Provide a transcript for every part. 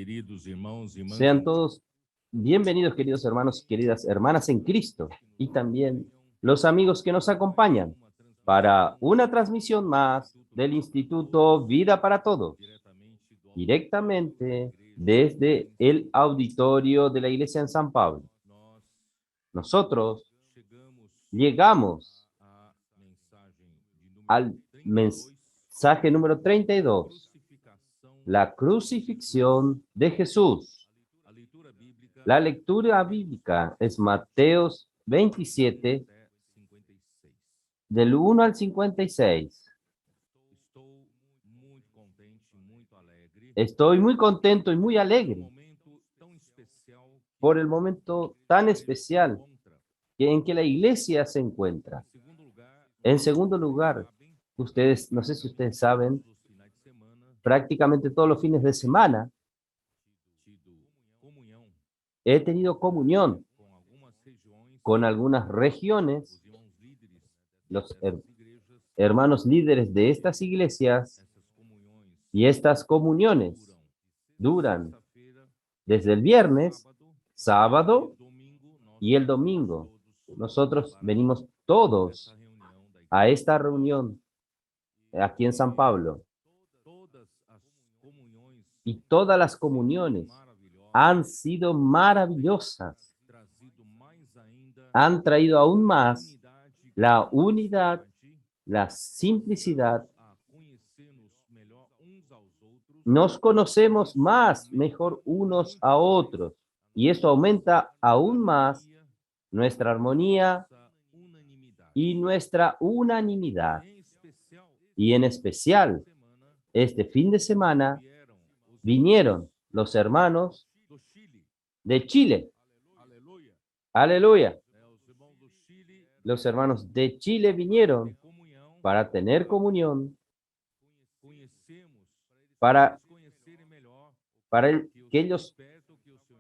queridos irmãos e irmãs. Sean todos bienvenidos, queridos hermanos y queridas hermanas en Cristo, y también los amigos que nos acompañan para una transmisión más del Instituto Vida para Todos, directamente desde el auditorio de la Iglesia en San Pablo. Nosotros llegamos al mensaje número 32, la crucifixión de Jesús. La lectura bíblica es Mateos 27, del 1 al 56. Estoy muy contento y muy alegre por el momento tan especial en que la iglesia se encuentra. En segundo lugar, ustedes, no sé si ustedes saben, prácticamente todos los fines de semana he tenido comunión con algunas regiones, los hermanos líderes de estas iglesias, y estas comuniones duran desde el viernes, sábado y el domingo. Nosotros venimos todos a esta reunión aquí en San Pablo, y todas las comuniones han sido maravillosas. Han traído aún más la unidad, la simplicidad. Nos conocemos más, mejor unos a otros, y esto aumenta aún más nuestra armonía y nuestra unanimidad. Y en especial, este fin de semana vinieron los hermanos de Chile. Aleluya. Los hermanos de Chile vinieron para tener comunión, para que ellos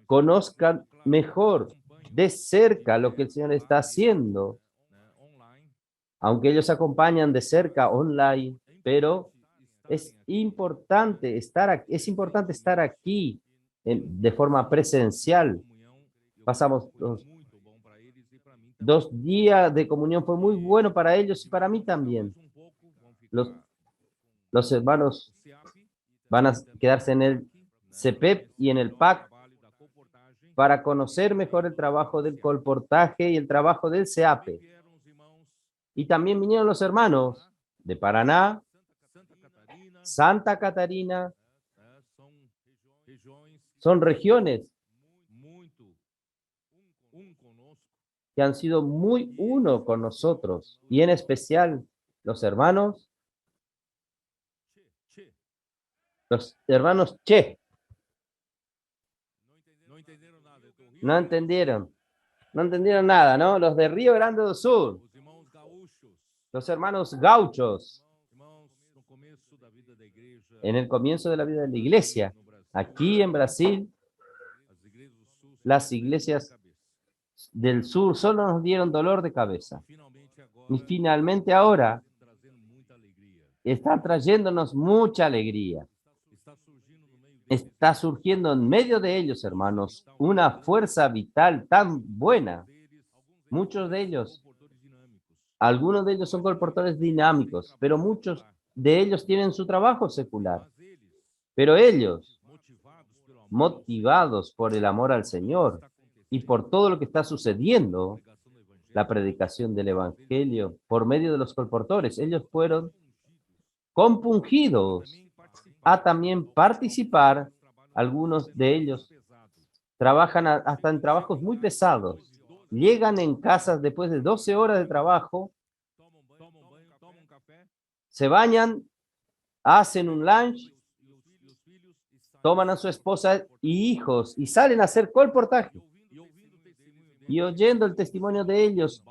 conozcan mejor de cerca lo que el Señor está haciendo, aunque ellos acompañan de cerca online, pero es importante estar aquí de forma presencial. Pasamos dos días de comunión, fue muy bueno para ellos y para mí también. Los hermanos van a quedarse en el CEPEP y en el PAC para conocer mejor el trabajo del colportaje y el trabajo del CEAPE. Y también vinieron los hermanos de Paraná, Santa Catarina. Son regiones que han sido muy uno con nosotros, y en especial los hermanos Che. No entendieron nada, ¿no? Los de Río Grande do Sul, los hermanos gauchos, en el comienzo de la vida de la iglesia, aquí en Brasil, las iglesias del sur solo nos dieron dolor de cabeza. Y finalmente ahora están trayéndonos mucha alegría. Está surgiendo en medio de ellos, hermanos, una fuerza vital tan buena. Muchos de ellos, algunos de ellos son colportores dinámicos, pero muchos de ellos tienen su trabajo secular. Pero ellos, motivados por el amor al Señor y por todo lo que está sucediendo, la predicación del Evangelio por medio de los colportores, ellos fueron compungidos a también participar. Algunos de ellos trabajan hasta en trabajos muy pesados. Llegan en casas después de 12 horas de trabajo, se bañan, hacen un lunch, toman a su esposa y hijos y salen a hacer colportaje. Y oyendo el testimonio de ellos,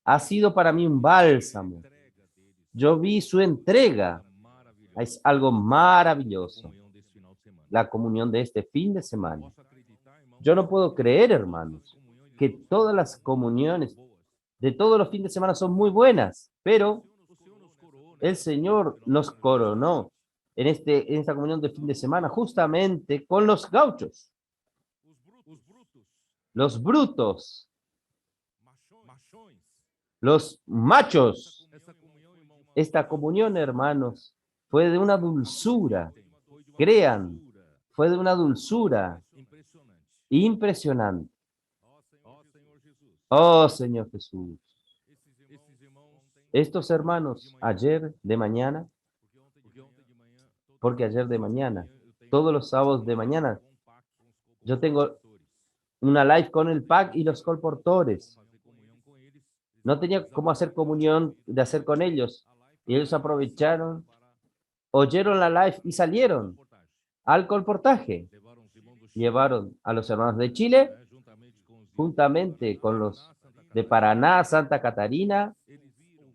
ha sido para mí un bálsamo. Yo vi su entrega. Es algo maravilloso, la comunión de este fin de semana. Yo no puedo creer, hermanos, que todas las comuniones de todos los fines de semana son muy buenas, pero el Señor nos coronó en esta comunión de fin de semana, justamente con los gauchos, los brutos, los machos. Esta comunión, hermanos, fue de una dulzura, crean, fue de una dulzura impresionante. Oh, Señor Jesús. Estos hermanos, ayer de mañana, porque ayer de mañana, todos los sábados de mañana, yo tengo una live con el PAC y los colportores. No tenía cómo hacer comunión de hacer con ellos. Y ellos aprovecharon, oyeron la live y salieron al colportaje. Llevaron a los hermanos de Chile, juntamente con los de Paraná, Santa Catarina.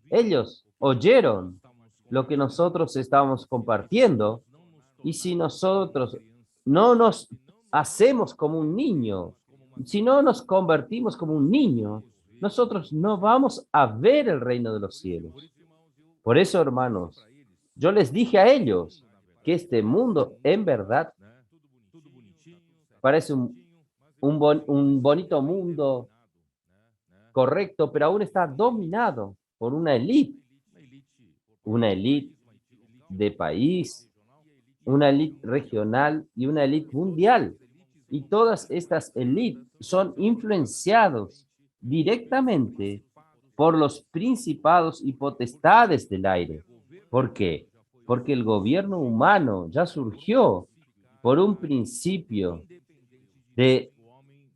Ellos oyeron lo que nosotros estábamos compartiendo. Y si nosotros no nos hacemos como un niño, si no nos convertimos como un niño, nosotros no vamos a ver el reino de los cielos. Por eso, hermanos, yo les dije a ellos que este mundo en verdad parece un bonito mundo correcto, pero aún está dominado por una élite de país, una élite regional y una élite mundial. Y todas estas élites son influenciados directamente por los principados y potestades del aire. ¿Por qué? Porque el gobierno humano ya surgió por un principio de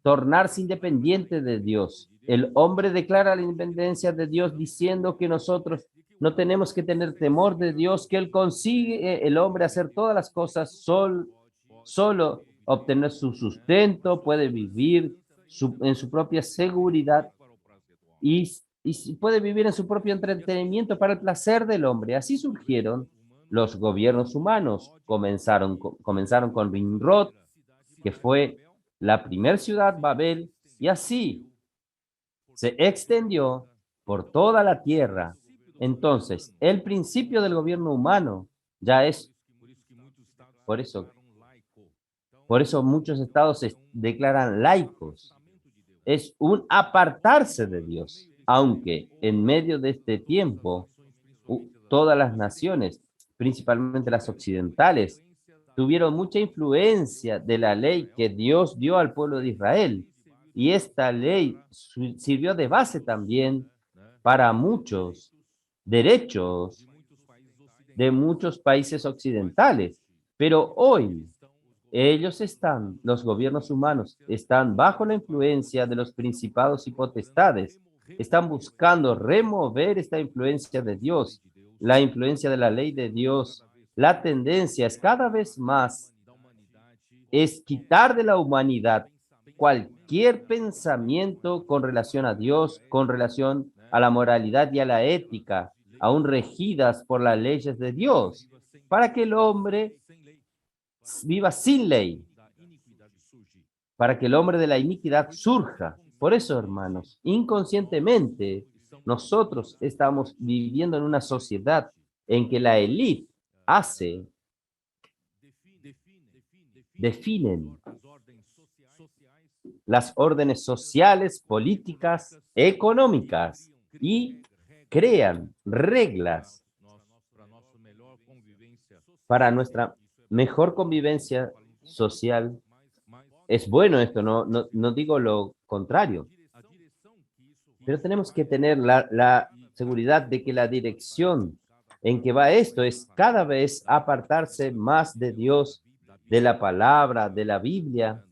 tornarse independiente de Dios. El hombre declara la independencia de Dios diciendo que nosotros no tenemos que tener temor de Dios, que Él consigue el hombre hacer todas las cosas solo obtener su sustento, puede vivir en su propia seguridad y puede vivir en su propio entretenimiento para el placer del hombre. Así surgieron los gobiernos humanos. Comenzaron con Nimrod, que fue la primera ciudad, Babel, y así se extendió por toda la tierra. Entonces, el principio del gobierno humano ya es, por eso, por eso muchos estados se declaran laicos. Es un apartarse de Dios, aunque en medio de este tiempo, todas las naciones, principalmente las occidentales, tuvieron mucha influencia de la ley que Dios dio al pueblo de Israel. Y esta ley sirvió de base también para muchos derechos de muchos países occidentales. Pero hoy los gobiernos humanos, están bajo la influencia de los principados y potestades. Están buscando remover esta influencia de Dios, la influencia de la ley de Dios. La tendencia es cada vez más, es quitar de la humanidad cualquier pensamiento con relación a Dios, con relación a la moralidad y a la ética, aún regidas por las leyes de Dios, para que el hombre viva sin ley, para que el hombre de la iniquidad surja. Por eso, hermanos, inconscientemente, nosotros estamos viviendo en una sociedad en que la élite definen las órdenes sociales, políticas, económicas y crean reglas para nuestra mejor convivencia social. Es bueno esto, no digo lo contrario, pero tenemos que tener la seguridad de que la dirección en que va esto es cada vez apartarse más de Dios, de la palabra, de la Biblia,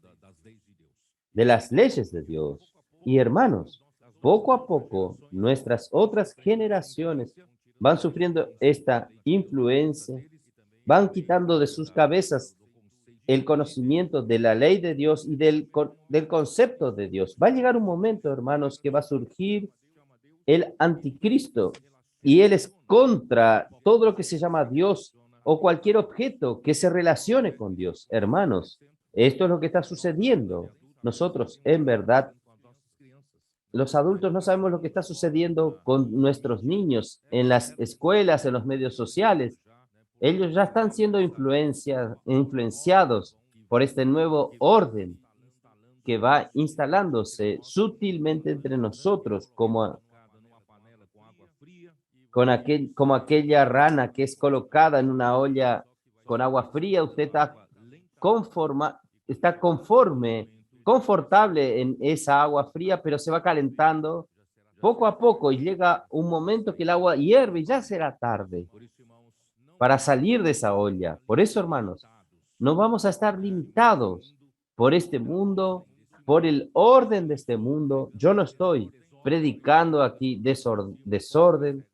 de las leyes de Dios. Y hermanos, poco a poco nuestras otras generaciones van sufriendo esta influencia, van quitando de sus cabezas el conocimiento de la ley de Dios y del concepto de Dios. Va a llegar un momento, hermanos, que va a surgir el anticristo y él es contra todo lo que se llama Dios o cualquier objeto que se relacione con Dios. Hermanos, esto es lo que está sucediendo. Nosotros, en verdad, los adultos no sabemos lo que está sucediendo con nuestros niños en las escuelas, en los medios sociales. Ellos ya están siendo influenciados por este nuevo orden que va instalándose sutilmente entre nosotros, como aquella rana que es colocada en una olla con agua fría. Usted está confortable en esa agua fría, pero se va calentando poco a poco y llega un momento que el agua hierve y ya será tarde para salir de esa olla. Por eso, hermanos, no vamos a estar limitados por este mundo, por el orden de este mundo. Yo no estoy predicando aquí desorden.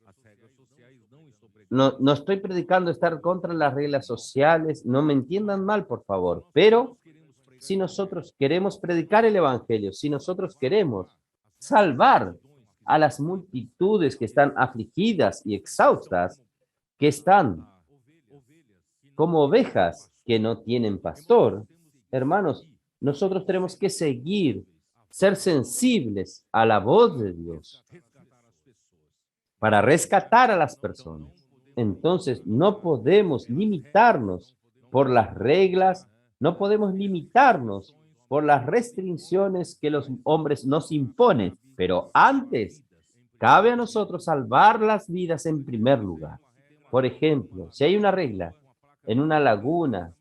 No, no estoy predicando estar contra las reglas sociales. No me entiendan mal, por favor. Pero si nosotros queremos predicar el evangelio, si nosotros queremos salvar a las multitudes que están afligidas y exhaustas, que están como ovejas que no tienen pastor, hermanos, nosotros tenemos que ser sensibles a la voz de Dios para rescatar a las personas. Entonces, no podemos limitarnos por las reglas, no podemos limitarnos por las restricciones que los hombres nos imponen, pero antes cabe a nosotros salvar las vidas en primer lugar. Por ejemplo, si hay una regla en una laguna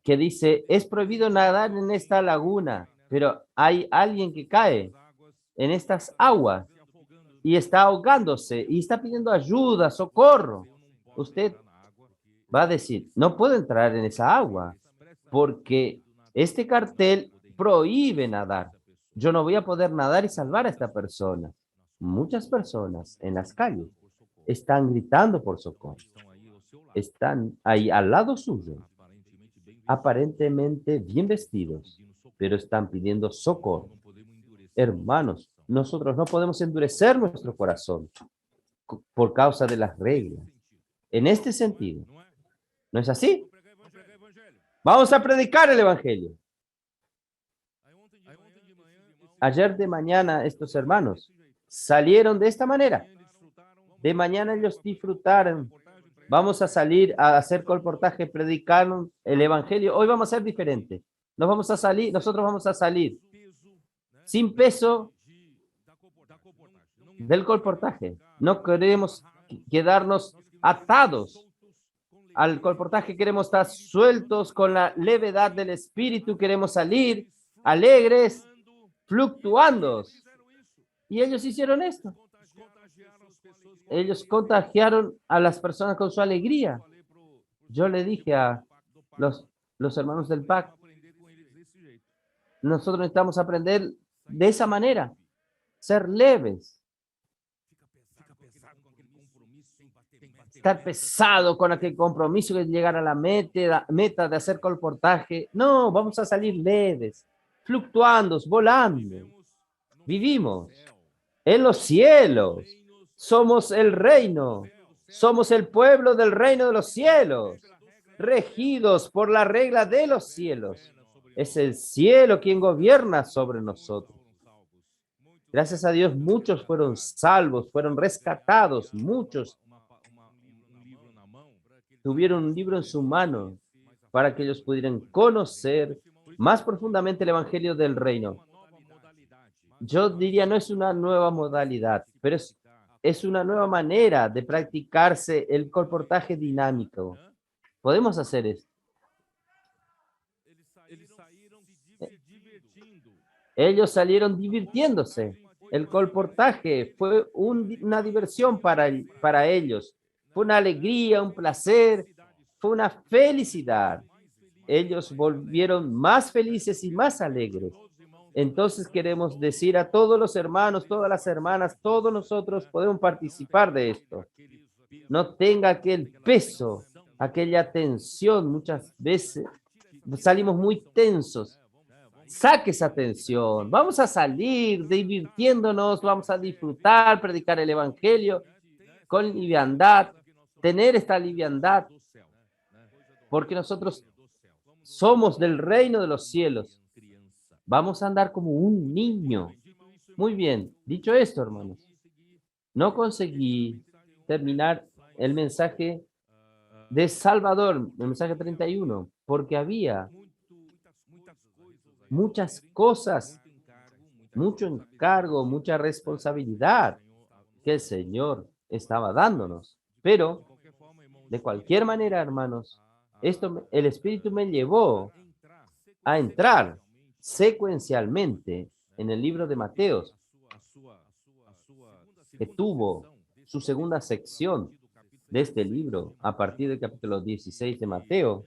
que dice, es prohibido nadar en esta laguna, pero hay alguien que cae en estas aguas y está ahogándose y está pidiendo ayuda, socorro. Usted va a decir, no puedo entrar en esa agua porque este cartel prohíbe nadar. Yo no voy a poder nadar y salvar a esta persona. Muchas personas en las calles están gritando por socorro. Están ahí al lado suyo, aparentemente bien vestidos, pero están pidiendo socorro. Hermanos, nosotros no podemos endurecer nuestro corazón por causa de las reglas. En este sentido, ¿no es así? Vamos a predicar el evangelio. Ayer de mañana estos hermanos salieron de esta manera. De mañana ellos disfrutaron. Vamos a salir a hacer colportaje, predicar el evangelio. Hoy vamos a ser diferente. Nosotros vamos a salir sin peso del colportaje. No queremos quedarnos atados al colportaje, queremos estar sueltos con la levedad del espíritu, queremos salir alegres, fluctuando. Y ellos hicieron esto. Ellos contagiaron a las personas con su alegría. Yo le dije a los hermanos del PAC, nosotros necesitamos aprender de esa manera, ser leves, estar pesado con aquel compromiso de llegar a la meta de hacer colportaje. No, vamos a salir leves, fluctuando, volando. Vivimos en los cielos. Somos el reino. Somos el pueblo del reino de los cielos, regidos por la regla de los cielos. Es el cielo quien gobierna sobre nosotros. Gracias a Dios, muchos fueron salvos, fueron rescatados, muchos tuvieron un libro en su mano para que ellos pudieran conocer más profundamente el evangelio del reino. Yo diría, no es una nueva modalidad, pero es una nueva manera de practicarse el colportaje dinámico. Podemos hacer esto. Ellos salieron divirtiéndose. El colportaje fue una diversión para ellos. Fue una alegría, un placer, fue una felicidad. Ellos volvieron más felices y más alegres. Entonces queremos decir a todos los hermanos, todas las hermanas, todos nosotros podemos participar de esto. No tenga aquel peso, aquella tensión. Muchas veces salimos muy tensos. Saque esa tensión. Vamos a salir divirtiéndonos, vamos a disfrutar, predicar el evangelio con liviandad, tener esta liviandad, porque nosotros somos del reino de los cielos. Vamos a andar como un niño. Muy bien, dicho esto, hermanos, no conseguí terminar el mensaje de Salvador, el mensaje 31, porque había muchas cosas, mucho encargo, mucha responsabilidad que el Señor estaba dándonos. Pero, de cualquier manera, hermanos, el Espíritu me llevó a entrar secuencialmente en el libro de Mateos, que tuvo su segunda sección de este libro a partir del capítulo 16 de Mateo,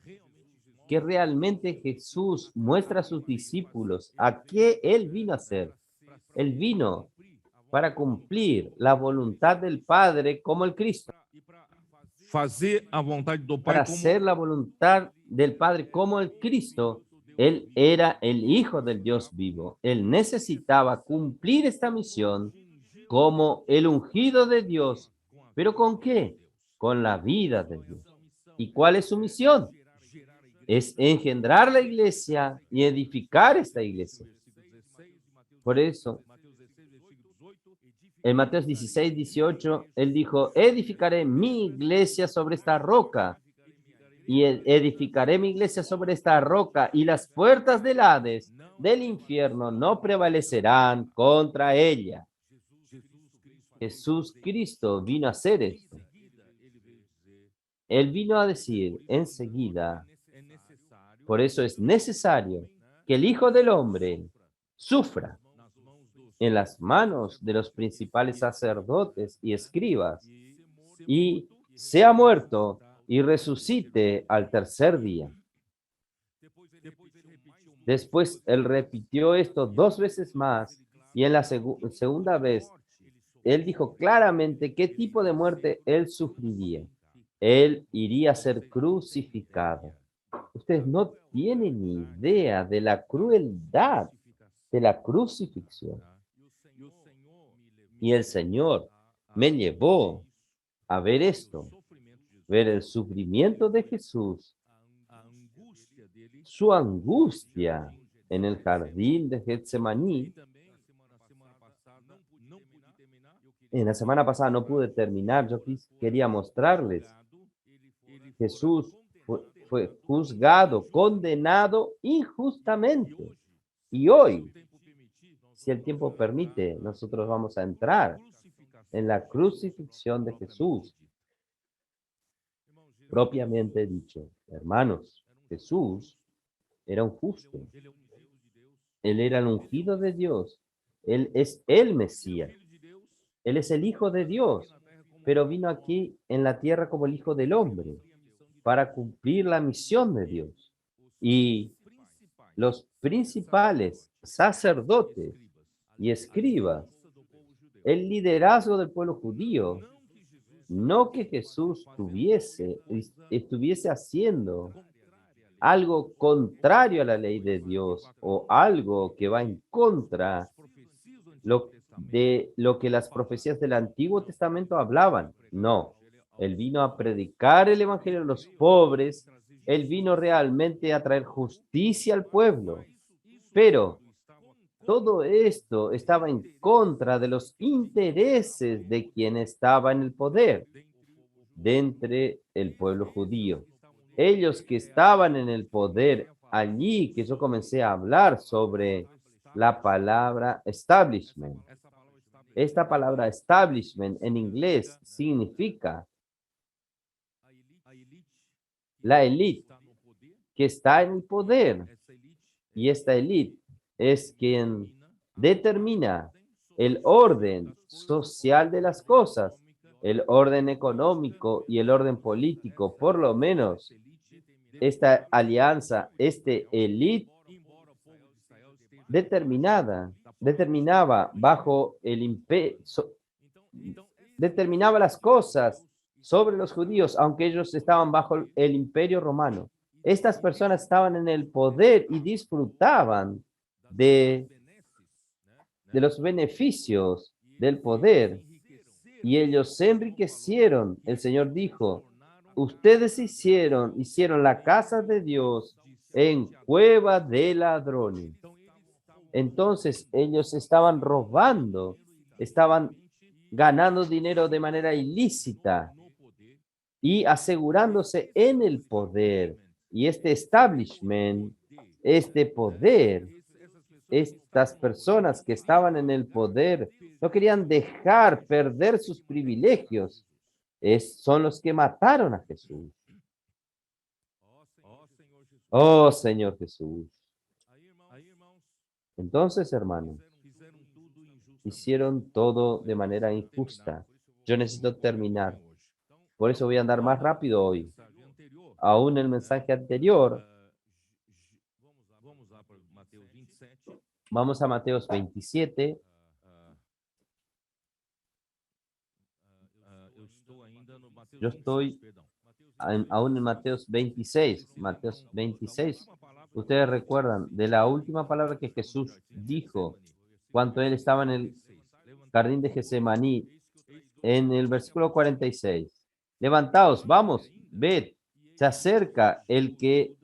que realmente Jesús muestra a sus discípulos a qué Él vino a hacer. Él vino para cumplir la voluntad del Padre como el Cristo, fazer a vontade do Pai para como hacer la voluntad del Padre como el Cristo. Él era el Hijo del Dios vivo. Él necesitaba cumplir esta misión como el ungido de Dios. ¿Pero con qué? Con la vida de Dios. ¿Y cuál es su misión? Es engendrar la iglesia y edificar esta iglesia. Por eso, en Mateo 16, 18, él dijo, edificaré mi iglesia sobre esta roca y edificaré mi iglesia sobre esta roca y las puertas del Hades, del infierno, no prevalecerán contra ella. Jesús Cristo vino a hacer esto. Él vino a decir enseguida, por eso es necesario que el Hijo del Hombre sufra en las manos de los principales sacerdotes y escribas y sea muerto y resucite al tercer día. Después él repitió esto 2 veces más y en la segunda vez él dijo claramente qué tipo de muerte él sufriría. Él iría a ser crucificado. Ustedes no tienen ni idea de la crueldad de la crucifixión. Y el Señor me llevó a ver esto, ver el sufrimiento de Jesús, su angustia en el jardín de Getsemaní. En la semana pasada no pude terminar, yo quería mostrarles. Jesús fue juzgado, condenado injustamente. Y hoy, si el tiempo permite, nosotros vamos a entrar en la crucifixión de Jesús. Propiamente dicho, hermanos, Jesús era un justo. Él era el ungido de Dios. Él es el Mesías. Él es el Hijo de Dios, pero vino aquí en la tierra como el Hijo del Hombre para cumplir la misión de Dios. Y los principales sacerdotes y escribas, el liderazgo del pueblo judío, no que Jesús estuviese haciendo algo contrario a la ley de Dios o algo que va en contra de lo que las profecías del Antiguo Testamento hablaban. No, él vino a predicar el evangelio a los pobres, él vino realmente a traer justicia al pueblo, pero todo esto estaba en contra de los intereses de quien estaba en el poder, de entre el pueblo judío. Ellos que estaban en el poder allí, que yo comencé a hablar sobre la palabra establishment. Esta palabra establishment en inglés significa la élite que está en el poder. Y esta élite es quien determina el orden social de las cosas, el orden económico y el orden político. Por lo menos esta alianza, este élite determinaba bajo el imperio, determinaba las cosas sobre los judíos, aunque ellos estaban bajo el imperio romano. Estas personas estaban en el poder y disfrutaban de los beneficios del poder y ellos se enriquecieron. El Señor dijo, ustedes hicieron la casa de Dios en cueva de ladrones. Entonces ellos estaban robando, estaban ganando dinero de manera ilícita y asegurándose en el poder. Y este establishment, este poder, estas personas que estaban en el poder, no querían dejar perder sus privilegios. Son los que mataron a Jesús. Oh, Señor Jesús. Entonces, hermanos, hicieron todo de manera injusta. Yo necesito terminar. Por eso voy a andar más rápido hoy. Aún el mensaje anterior, vamos a Mateos 27. Yo estoy aún en Mateos 26. Mateos 26. Ustedes recuerdan de la última palabra que Jesús dijo cuando él estaba en el jardín de Getsemaní, en el versículo 46. Levantaos, vamos, ved, se acerca el que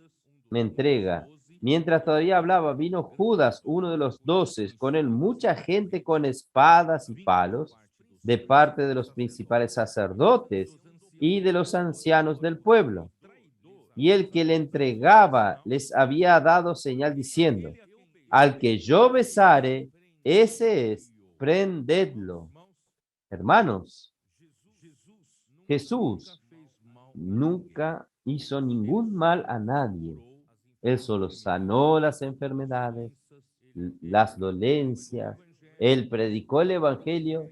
me entrega. Mientras todavía hablaba, vino Judas, uno de los 12, con él mucha gente con espadas y palos, de parte de los principales sacerdotes y de los ancianos del pueblo. Y el que le entregaba les había dado señal diciendo: al que yo besare, ese es, prendedlo. Hermanos, Jesús nunca hizo ningún mal a nadie. Él solo sanó las enfermedades, las dolencias. Él predicó el evangelio.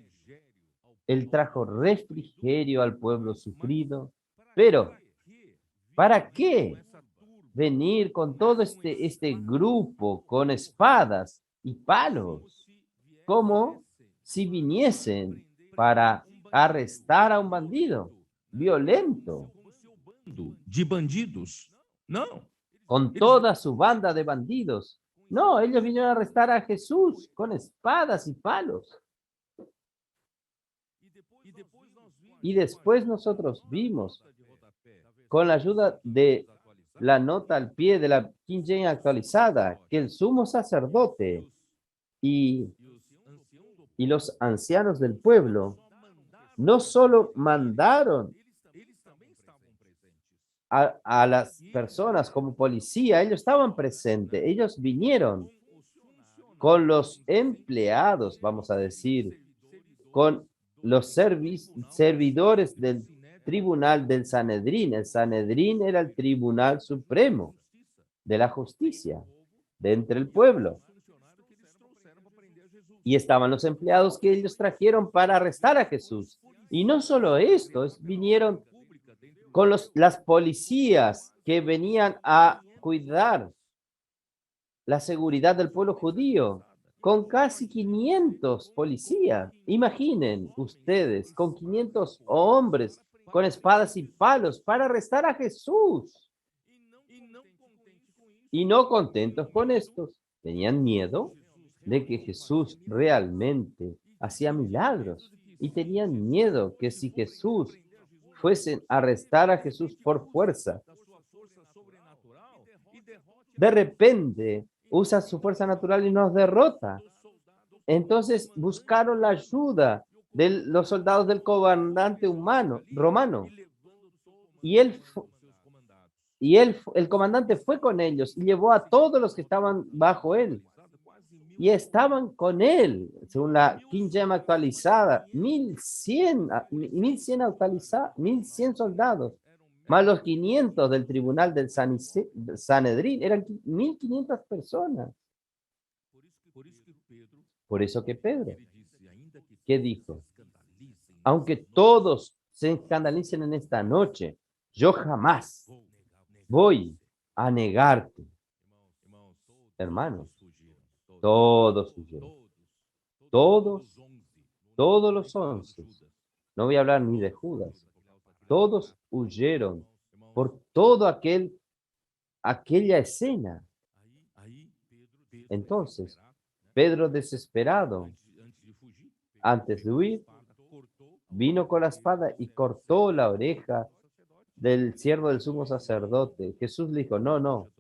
Él trajo refrigerio al pueblo sufrido. Pero, ¿para qué venir con todo este grupo con espadas y palos? Como si viniesen para arrestar a un bandido violento, de bandidos. Não. con toda su banda de bandidos. No, ellos vinieron a arrestar a Jesús con espadas y palos. Y después nosotros vimos, con la ayuda de la nota al pie de la King James actualizada, que el sumo sacerdote y los ancianos del pueblo no solo mandaron a las personas como policía, ellos estaban presentes, ellos vinieron con los empleados, vamos a decir, con los servidores del tribunal del Sanedrín. El Sanedrín era el tribunal supremo de la justicia de entre el pueblo. Y estaban los empleados que ellos trajeron para arrestar a Jesús. Y no solo esto, vinieron con las policías que venían a cuidar la seguridad del pueblo judío, con casi 500 policías. Imaginen ustedes, con 500 hombres con espadas y palos para arrestar a Jesús. Y no contentos con estos, tenían miedo de que Jesús realmente hacía milagros. Y tenían miedo que si Jesús fuesen a arrestar a Jesús por fuerza, de repente usa su fuerza natural y nos derrota. Entonces buscaron la ayuda de los soldados del comandante romano. Y el comandante fue con ellos y llevó a todos los que estaban bajo él. Y estaban con él, según la King James actualizada, 1100 soldados, más los 500 del tribunal del Sanedrín, eran 1500 personas. Por eso que Pedro, ¿qué dijo? Aunque todos se escandalicen en esta noche, yo jamás voy a negarte. Hermanos, todos huyeron. Todos los 11. No voy a hablar ni de Judas. Todos huyeron por todo aquella escena. Entonces, Pedro, desesperado, antes de huir, vino con la espada y cortó la oreja del siervo del sumo sacerdote. Jesús le dijo: no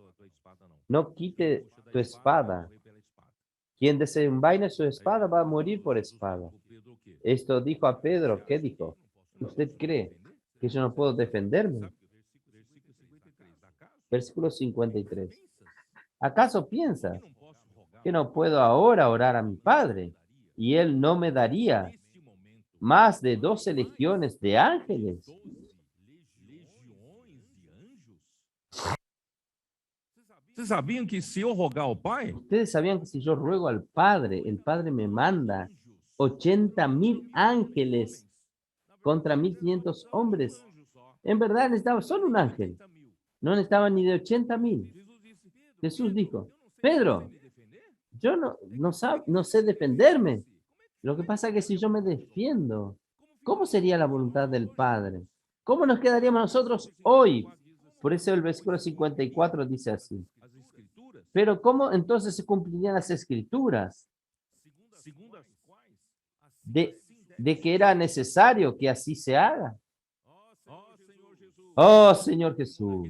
quite tu espada. Quien desenvaine su espada va a morir por espada. Esto dijo a Pedro. ¿Qué dijo? ¿Usted cree que yo no puedo defenderme. Versículo 53. ¿Acaso piensas que no puedo ahora orar a mi Padre y Él no me daría más de 12 legiones de ángeles? Vocês sabiam que se eu rogar ao Pai, Ustedes sabían que si yo ruego al Padre, el Padre me manda 80.000 ángeles contra 1.500 hombres. En verdad necesitaba solo un ángel. No necesitaba ni de 80.000. Jesús dijo, Pedro, yo no sé defenderme. Lo que pasa es que si yo me defiendo, ¿cómo sería la voluntad del Padre? ¿Cómo nos quedaríamos nosotros hoy? Por eso el versículo 54 dice así. Pero ¿cómo entonces se cumplirían las escrituras de, de que era necesario que así se haga? Oh, Señor Jesús.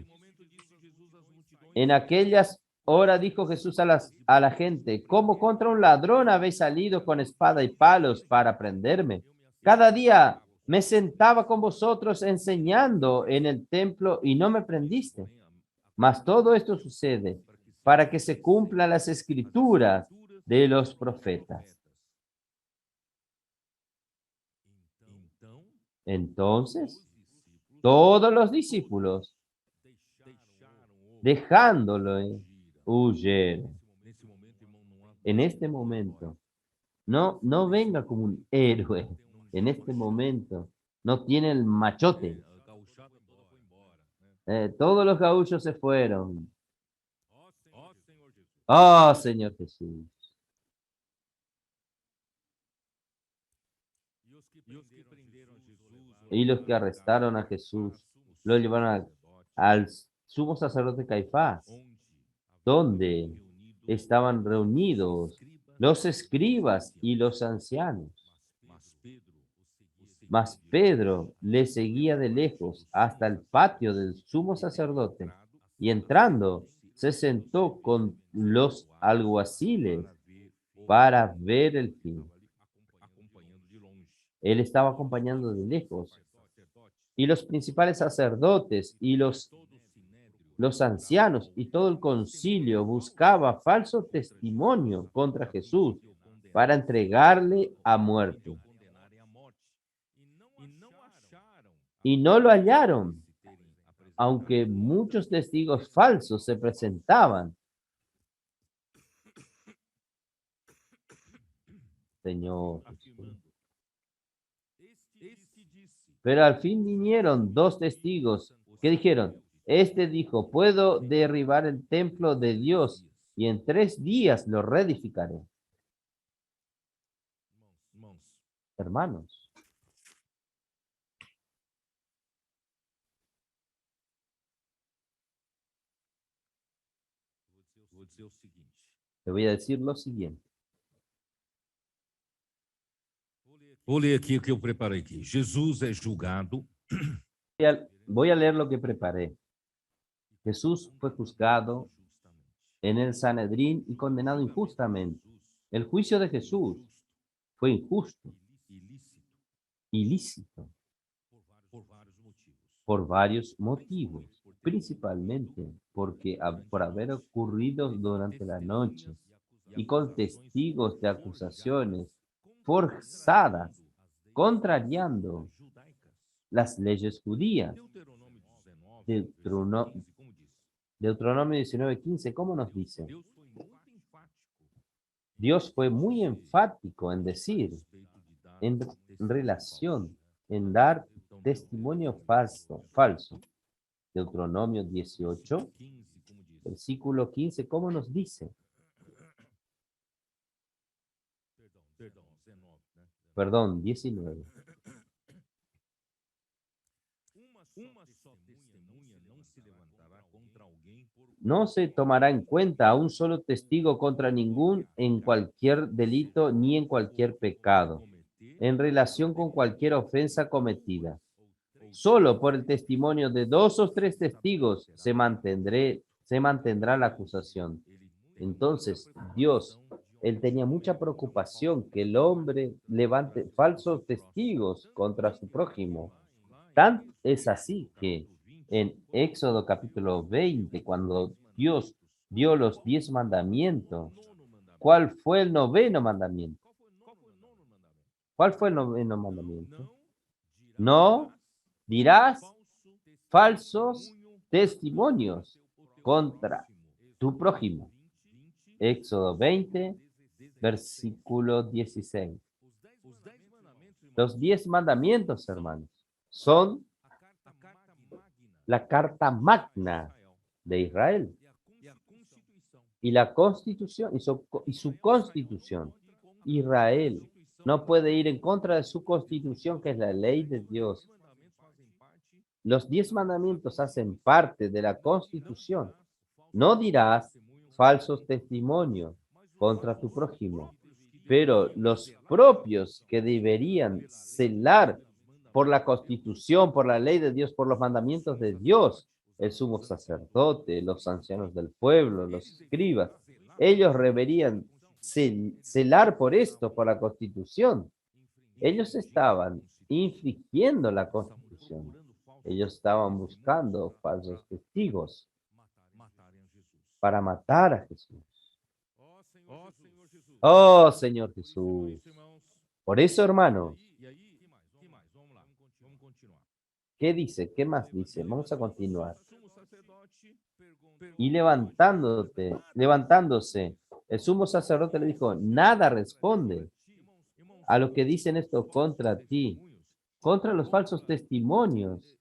En aquellas horas dijo Jesús a la gente, ¿cómo contra un ladrón habéis salido con espada y palos para prenderme? Cada día me sentaba con vosotros enseñando en el templo y no me prendiste. Mas todo esto sucede para que se cumplan las escrituras de los profetas. Entonces, todos los discípulos, dejándolo, huyeron. En este momento, no venga como un héroe. En este momento, no tiene el machote. Todos los gaullos se fueron. Oh, Señor Jesús. Y los que arrestaron a Jesús lo llevaron al sumo sacerdote Caifás, donde estaban reunidos los escribas y los ancianos. Mas Pedro le seguía de lejos hasta el patio del sumo sacerdote y entrando se sentó con los alguaciles para ver el fin. Él estaba acompañando de lejos y los principales sacerdotes y los ancianos y todo el concilio buscaba falso testimonio contra Jesús para entregarle a muerte. Y no lo hallaron, aunque muchos testigos falsos se presentaban. Señor Jesús. Pero al fin vinieron dos testigos que dijeron, este dijo, puedo derribar el templo de Dios y en 3 días lo reedificaré. Hermanos, le voy a decir lo siguiente. vou ler aqui o que eu preparei aqui. Jesus é julgado Voy a leer lo que preparé. Jesús fue juzgado en el Sanedrín y condenado injustamente. El juicio de Jesús fue injusto, ilícito, por varios motivos, principalmente porque por haber ocurrido durante la noche y con testigos de acusaciones forzadas, contrariando las leyes judías. Deuteronomio 19:15, ¿cómo nos dice? Dios fue muy enfático en decir, en relación, en dar testimonio falso. Deuteronomio 18, versículo 15, ¿cómo nos dice? Perdón, 19. No se tomará en cuenta a un solo testigo contra ningún en cualquier delito ni en cualquier pecado, en relación con cualquier ofensa cometida. Solo por el testimonio de 2 o 3 testigos se mantendrá la acusación. Entonces, Dios, él tenía mucha preocupación que el hombre levante falsos testigos contra su prójimo. Tan es así que en Éxodo capítulo 20, cuando Dios dio los 10 mandamientos, ¿cuál fue el noveno mandamiento? ¿Cuál fue el noveno mandamiento? No dirás falsos testimonios contra tu prójimo. Éxodo 20, versículo 16. Los 10 mandamientos, hermanos, son la carta magna de Israel y la constitución y su constitución. Israel no puede ir en contra de su constitución, que es la ley de Dios. Los 10 mandamientos hacen parte de la constitución. No dirás falsos testimonios contra tu prójimo, pero los propios que deberían celar por la constitución, por la ley de Dios, por los mandamientos de Dios, el sumo sacerdote, los ancianos del pueblo, los escribas, ellos deberían celar por esto, por la constitución. Ellos estaban infringiendo la constitución. Ellos estaban buscando falsos testigos para matar a Jesús. Oh, Señor Jesús. Por eso, hermanos, ¿qué dice? ¿Qué más dice? Vamos a continuar. Y levantándose, el sumo sacerdote le dijo, nada responde a lo que dicen esto contra ti, contra los falsos testimonios,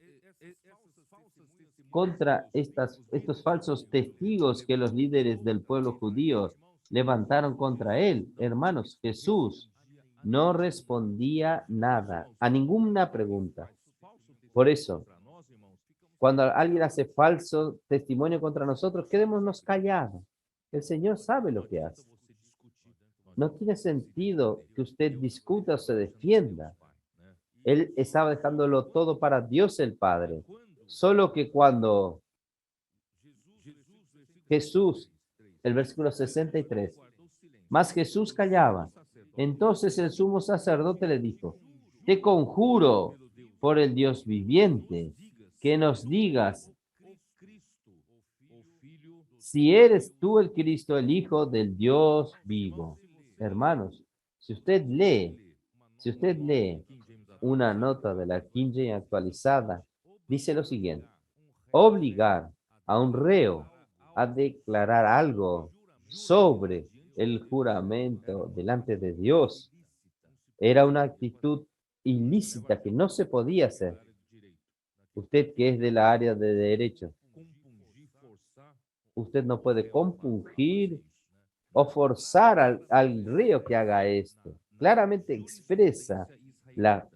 contra estos falsos testigos que los líderes del pueblo judío levantaron contra él. Hermanos, Jesús no respondía nada a ninguna pregunta. Por eso, cuando alguien hace falso testimonio contra nosotros, quedémonos callados. El Señor sabe lo que hace. No tiene sentido que usted discuta o se defienda. Él estaba dejándolo todo para Dios el Padre. Solo que cuando Jesús, el versículo 63, mas Jesús callaba. Entonces el sumo sacerdote le dijo, te conjuro por el Dios viviente, que nos digas si eres tú el Cristo, el Hijo del Dios vivo. Hermanos, si usted lee una nota de la King James actualizada, dice lo siguiente: obligar a un reo a declarar algo sobre el juramento delante de Dios era una actitud ilícita que no se podía hacer. Usted que es de la área de derecho, usted no puede compungir o forzar al reo que haga esto. Claramente expresa la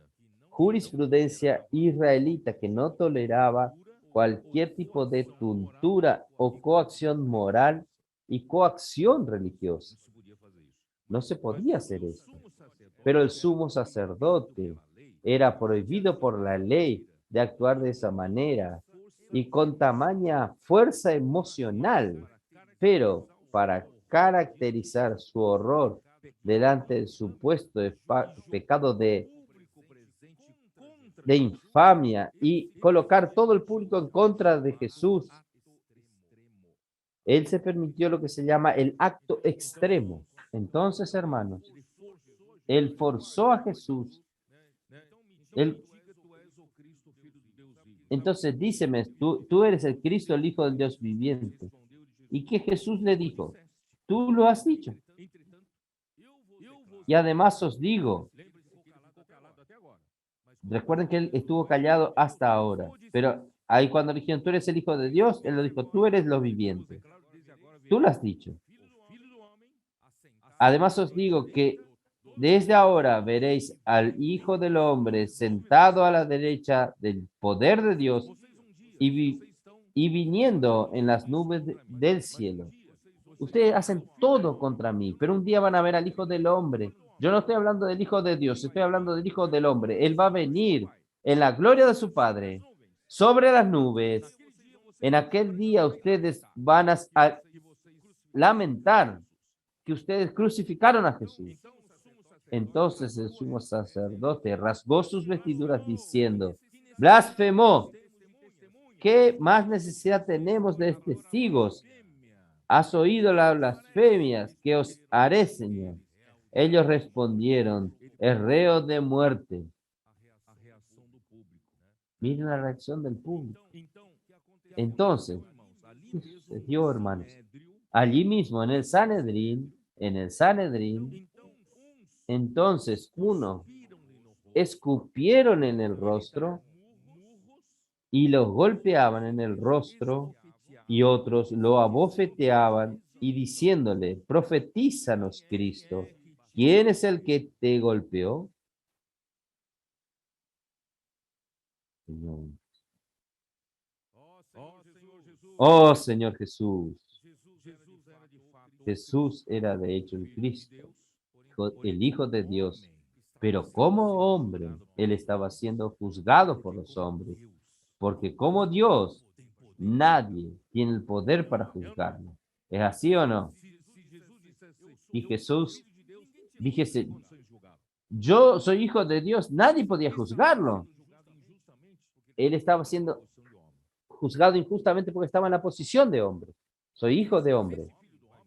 jurisprudencia israelita que no toleraba cualquier tipo de tortura o coacción moral y coacción religiosa. No se podía hacer esto. Pero el sumo sacerdote era prohibido por la ley de actuar de esa manera y con tamaña fuerza emocional, pero para caracterizar su horror delante del supuesto pecado de infamia y colocar todo el público en contra de Jesús, él se permitió lo que se llama el acto extremo. Entonces, hermanos, él forzó a Jesús. Entonces, díceme, tú eres el Cristo, el Hijo del Dios viviente. ¿Y qué Jesús le dijo? Tú lo has dicho. Y además os digo, recuerden que él estuvo callado hasta ahora, pero ahí cuando dijeron, tú eres el Hijo de Dios, él lo dijo, tú eres lo viviente. Tú lo has dicho. Además os digo que desde ahora veréis al Hijo del Hombre sentado a la derecha del poder de Dios y viniendo en las nubes del cielo. Ustedes hacen todo contra mí, pero un día van a ver al Hijo del Hombre. Yo no estoy hablando del Hijo de Dios, estoy hablando del Hijo del Hombre. Él va a venir en la gloria de su Padre, sobre las nubes. En aquel día ustedes van a lamentar que ustedes crucificaron a Jesús. Entonces el sumo sacerdote rasgó sus vestiduras diciendo, blasfemó. ¿Qué más necesidad tenemos de testigos? ¿Has oído las blasfemias que os haré, Señor? Ellos respondieron, es reo de muerte. Miren la reacción del público. Entonces, ¿qué sucedió, hermanos? Allí mismo, en el Sanedrín, entonces uno escupieron en el rostro y lo golpeaban en el rostro, y otros lo abofeteaban y diciéndole, profetízanos, Cristo, ¿quién es el que te golpeó? Señor. Oh Señor Jesús. Jesús era de hecho el Cristo, el Hijo de Dios, pero como hombre, él estaba siendo juzgado por los hombres, porque como Dios, nadie tiene el poder para juzgarlo. ¿Es así o no? Y Jesús dijese, yo soy hijo de Dios, nadie podía juzgarlo. Él estaba siendo juzgado injustamente porque estaba en la posición de hombre. Soy hijo de hombre,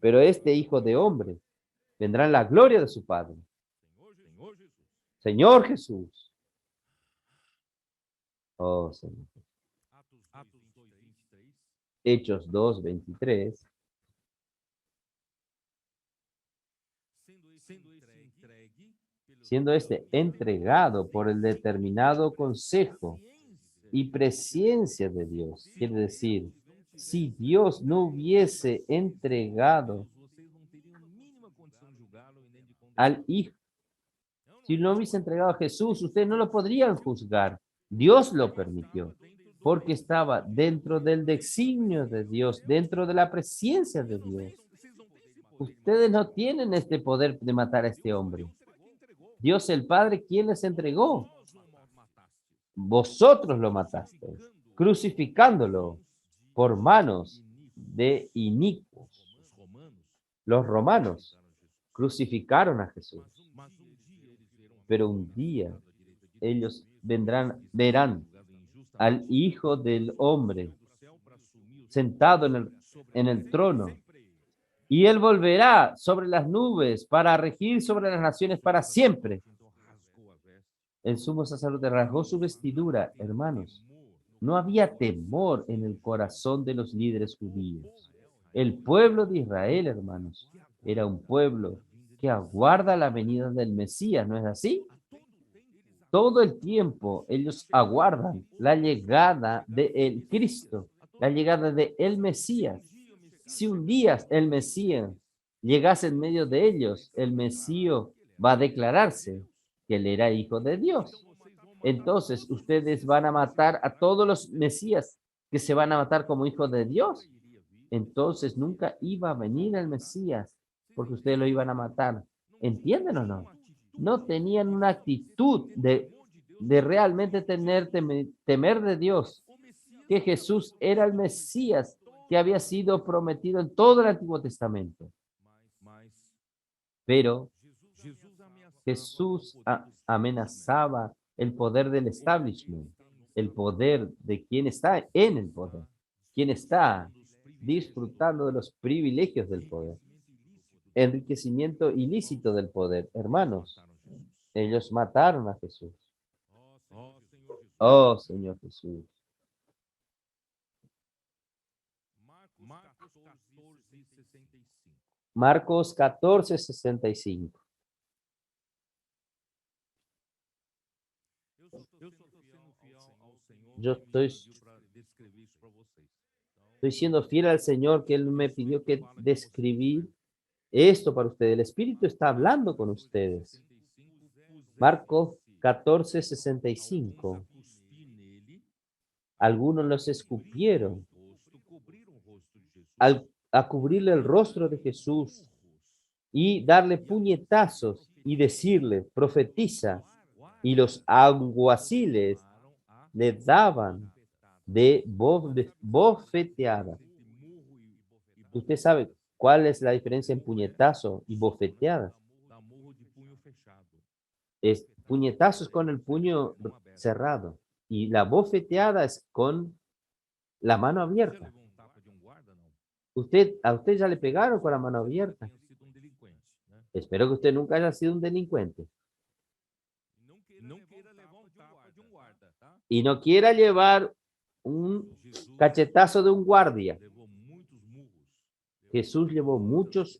pero este hijo de hombre vendrá en la gloria de su Padre. Señor Jesús. Oh, Señor. Hechos 2:23. Siendo este entregado por el determinado consejo y presencia de Dios. Quiere decir, si Dios no hubiese entregado al Hijo, si no hubiese entregado a Jesús, ustedes no lo podrían juzgar. Dios lo permitió, porque estaba dentro del designio de Dios, dentro de la presencia de Dios. Ustedes no tienen este poder de matar a este hombre. Dios el Padre, ¿quién les entregó? Vosotros lo matasteis, crucificándolo por manos de inicuos. Los romanos crucificaron a Jesús, pero un día ellos verán al Hijo del Hombre sentado en el trono, y él volverá sobre las nubes para regir sobre las naciones para siempre. El sumo sacerdote rasgó su vestidura, hermanos. No había temor en el corazón de los líderes judíos. El pueblo de Israel, hermanos, era un pueblo que aguarda la venida del Mesías, ¿no es así? Todo el tiempo ellos aguardan la llegada del Cristo, la llegada de el Mesías. Si un día el Mesías llegase en medio de ellos, el Mesías va a declararse que él era hijo de Dios. Entonces, ustedes van a matar a todos los Mesías que se van a matar como hijos de Dios. Entonces, nunca iba a venir el Mesías porque ustedes lo iban a matar. ¿Entienden o no? No tenían una actitud de realmente temer de Dios, que Jesús era el Mesías que había sido prometido en todo el Antiguo Testamento. Pero Jesús amenazaba el poder del establishment, el poder de quien está en el poder, quien está disfrutando de los privilegios del poder, enriquecimiento ilícito del poder. Hermanos, ellos mataron a Jesús. Oh, Señor Jesús. Marcos 14:65. Yo estoy siendo fiel al Señor, que Él me pidió que describir esto para ustedes. El Espíritu está hablando con ustedes. Marcos 14:65. Algunos los escupieron a cubrirle el rostro de Jesús y darle puñetazos y decirle, profetiza. Y los alguaciles le daban de bofeteada. Usted sabe cuál es la diferencia en puñetazo y bofeteada. Es puñetazos con el puño cerrado. Y la bofeteada es con la mano Você abierta. levou um tapa de um guarda, não? A usted ya le pegaron con la mano abierta. Tenha sido um delinquente, né? Espero que usted nunca haya sido un delincuente. Não queira levar um tapa de um guarda, tá? Y no quiera llevar un Jesus cachetazo de un guardia. levou muitos murros. Jesús llevó muchos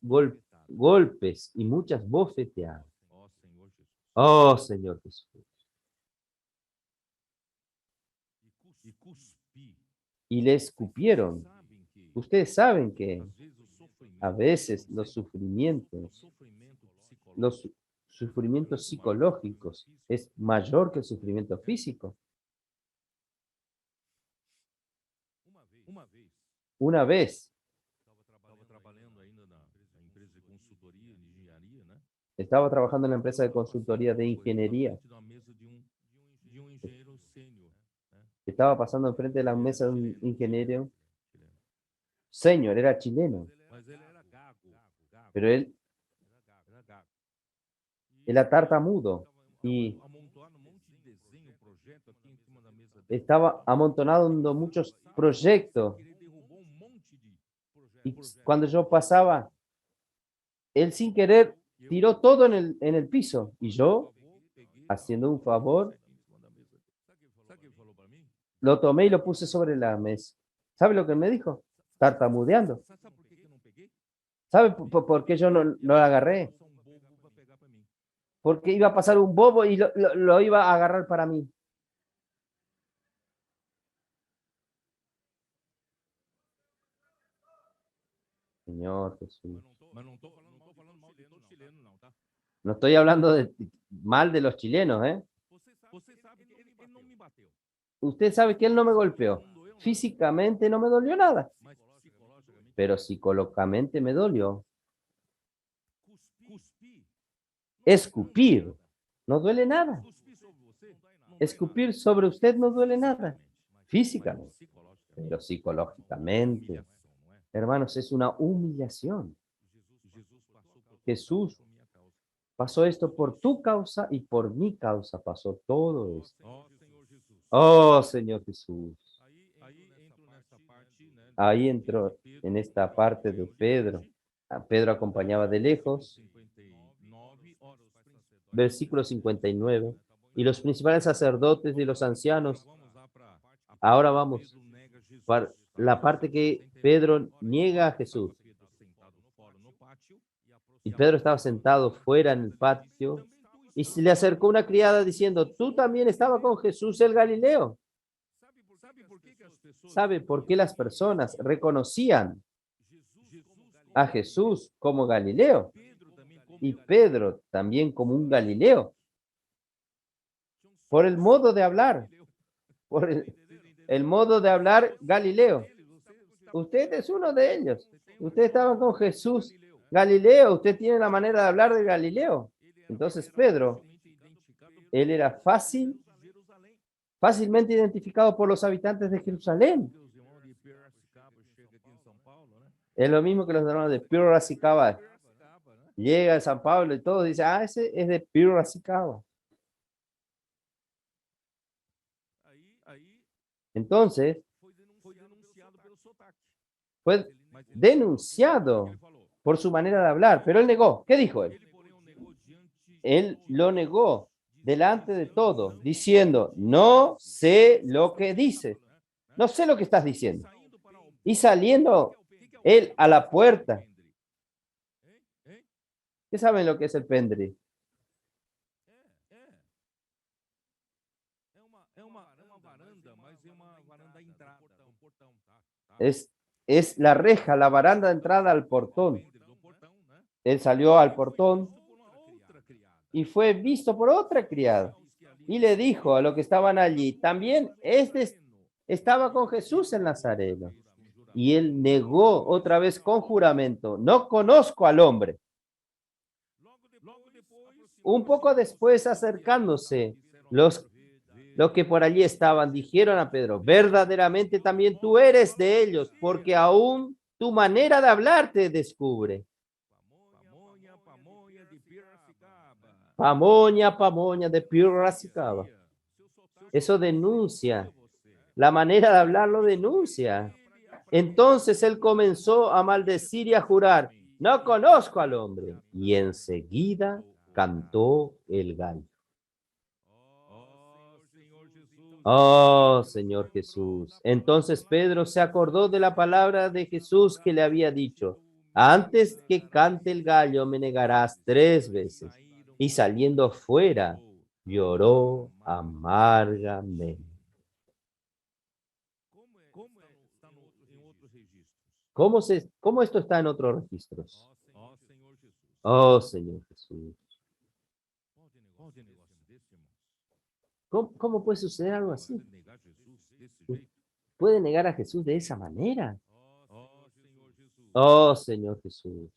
golpes y muchas bofeteadas. Ó Senhor Jesus. Oh, Señor Jesús. E cuspi. Y le escupieron. Sabem que Ustedes saben que às vezes o a sofrimento, veces o sofrimento psicológico los sufrimientos psicológicos es mayor que el sufrimiento físico. Uma vez Una vez estava trabalhando ainda na empresa de consultoria de engenharia, né? estaba trabajando en la empresa de consultoría de ingeniería. Na mesa de um engenheiro sênior, né? Estaba pasando enfrente de la mesa de un ingeniero señor, era chileno, Mas ele era gago, pero él era gago. era tartamudo y Amontoando um monte de desenho, projeto aqui em cima da mesa dele. estaba amontonando muchos proyectos. Ele derrubou um monte de Y projetos. cuando yo pasaba, él sin querer tiró todo en el piso. Y yo, haciendo un favor, Sabe o que ele falou para mim? lo tomé y lo puse sobre la mesa. ¿Sabe lo que me dijo? Tartamudeando. Sabe por que eu não peguei? ¿Sabe por qué yo no la agarré? Só um bobo para pegar para mim. Porque iba a pasar un bobo y lo iba a agarrar para mí. Señor Jesús. Mas não estou falando mal de todo chileno, não, tá? No estoy hablando mal de los chilenos, ¿eh? Você sabe que ele não me bateu. Usted sabe que él no me golpeó. Não doeu, não. Físicamente no me dolió nada, Mas psicologicamente, pero psicológicamente me dolió. cuspir. Escupir no duele nada. Cuspir sobre você não dói Escupir sobre usted no duele nada, mas físicamente, psicologicamente. pero psicológicamente, Humilhação, não é? hermanos, es una humillación. Jesus passou por Jesús minha causa. pasó esto por tu causa y por mi causa pasó todo esto. Ó Senhor Jesus. Oh, Señor Jesús. Aí entro nessa parte, né? Ahí entró en esta parte de Pedro. A Pedro acompañaba de lejos, 59 horas. versículo 59. Y los principales sacerdotes y los ancianos, Vamos lá para ahora vamos Pedro nega Jesus. para la parte que Pedro niega a Jesús. Pedro sentado fora no pátio Y Pedro estaba sentado fuera en el patio y se le acercó una criada diciendo, tú también estabas con Jesús el Galileo. Sabe por que as pessoas ¿Sabe por qué las personas reconocían a Jesús como Galileo Pedro também como y Pedro también como un Galileo? Por el modo de hablar, por el modo de hablar Galileo. Usted es uno de ellos. Usted estaba con Jesús Galileo. Usted tiene la manera de hablar de Galileo. Entonces Pedro, él era fácilmente identificado por los habitantes de Jerusalén. Os irmãos de Piracicaba chega aqui em São Paulo, né? Es lo mismo que los hermanos de Piracicaba. Piracicaba, né? Llega a San Pablo y todos dicen, ah, ese es de Piracicaba. Aí Entonces, foi denunciado pelo sotaque. fue Mas denunciado ele falou. por su manera de hablar, pero él negó. ¿Qué dijo él? Ele, porém, o negou diante Él lo negó delante de todo, diciendo, no sé lo que dices, no sé lo que estás diciendo. saindo para o Y saliendo él a la puerta, ¿qué saben lo que es el pendri? É uma varanda, mas é uma varanda à entrada, um portão, tá? Es la reja, la baranda de entrada al portón. Do portão, né? Él salió al portón Por uma outra criada. y fue visto por otra criada. Y le dijo a los que estaban allí, también este estaba con Jesús el Nazareno. Y él negó otra vez con juramento, no conozco al hombre. Logo depois, Un poco después, acercándose, los que por allí estaban dijeron a Pedro, verdaderamente también tú eres de ellos, porque aún tu manera de hablar te descubre. Pamonha de Piracicaba. Pamonha, Pamonha de Piracicaba. Eso denuncia. La manera de hablar lo denuncia. Entonces él comenzó a maldecir y a jurar, no conozco al hombre. Y enseguida cantó el gallo. Oh, Señor Jesús. Entonces Pedro se acordó de la palabra de Jesús que le había dicho, antes que cante el gallo me negarás 3 veces. Y saliendo fuera, lloró amargamente. ¿Cómo esto está en otros registros? Oh, Señor Jesús. ¿Cómo puede suceder algo así? ¿Puede negar a Jesús de esa manera? Oh, Señor Jesús.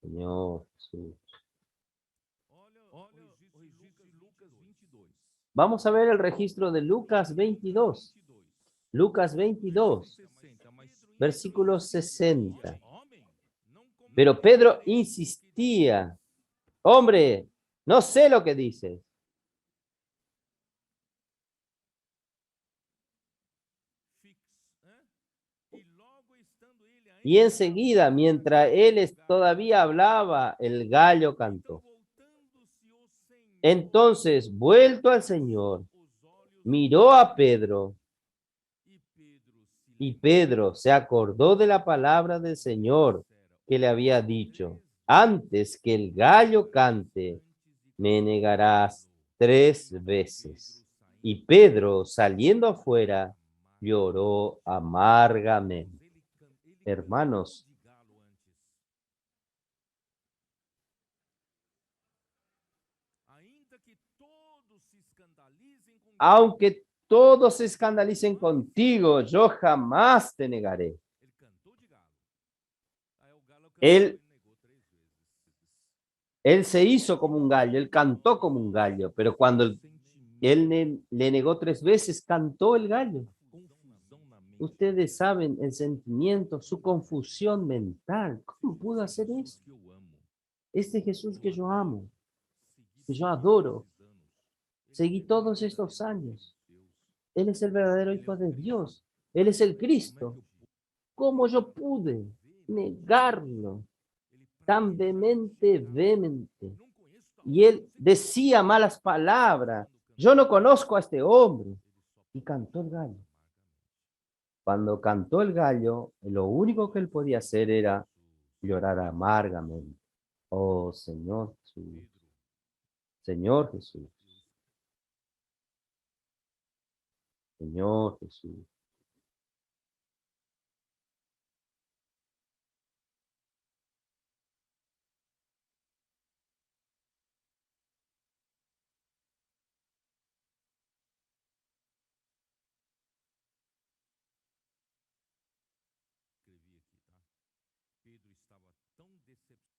Señor Jesús. Vamos a ver el registro de Lucas 22. Lucas 22, versículo 60. Pero Pedro insistía, hombre, no sé lo que dices. Y enseguida, mientras él todavía hablaba, el gallo cantó. Entonces, vuelto al Señor, miró a Pedro, y Pedro se acordó de la palabra del Señor que le había dicho, antes que el gallo cante, me negarás 3 veces. Y Pedro, saliendo afuera, lloró amargamente. Hermanos, aunque todos se escandalicen contigo, yo jamás te negaré. Él se hizo como un gallo, él cantó como un gallo, pero cuando él le negó 3 veces, cantó el gallo. Ustedes saben el sentimiento, su confusión mental. ¿Cómo pudo hacer eso? Este Jesús que yo amo, que yo adoro, seguí todos estos años. Él es el verdadero Hijo de Dios. Él es el Cristo. ¿Cómo yo pude negarlo tan vehemente? Y él decía malas palabras. Yo no conozco a este hombre. Y cantó el gallo. Cuando cantó el gallo, lo único que él podía hacer era llorar amargamente. Oh, Señor Jesús. Señor Jesús. Señor Jesús.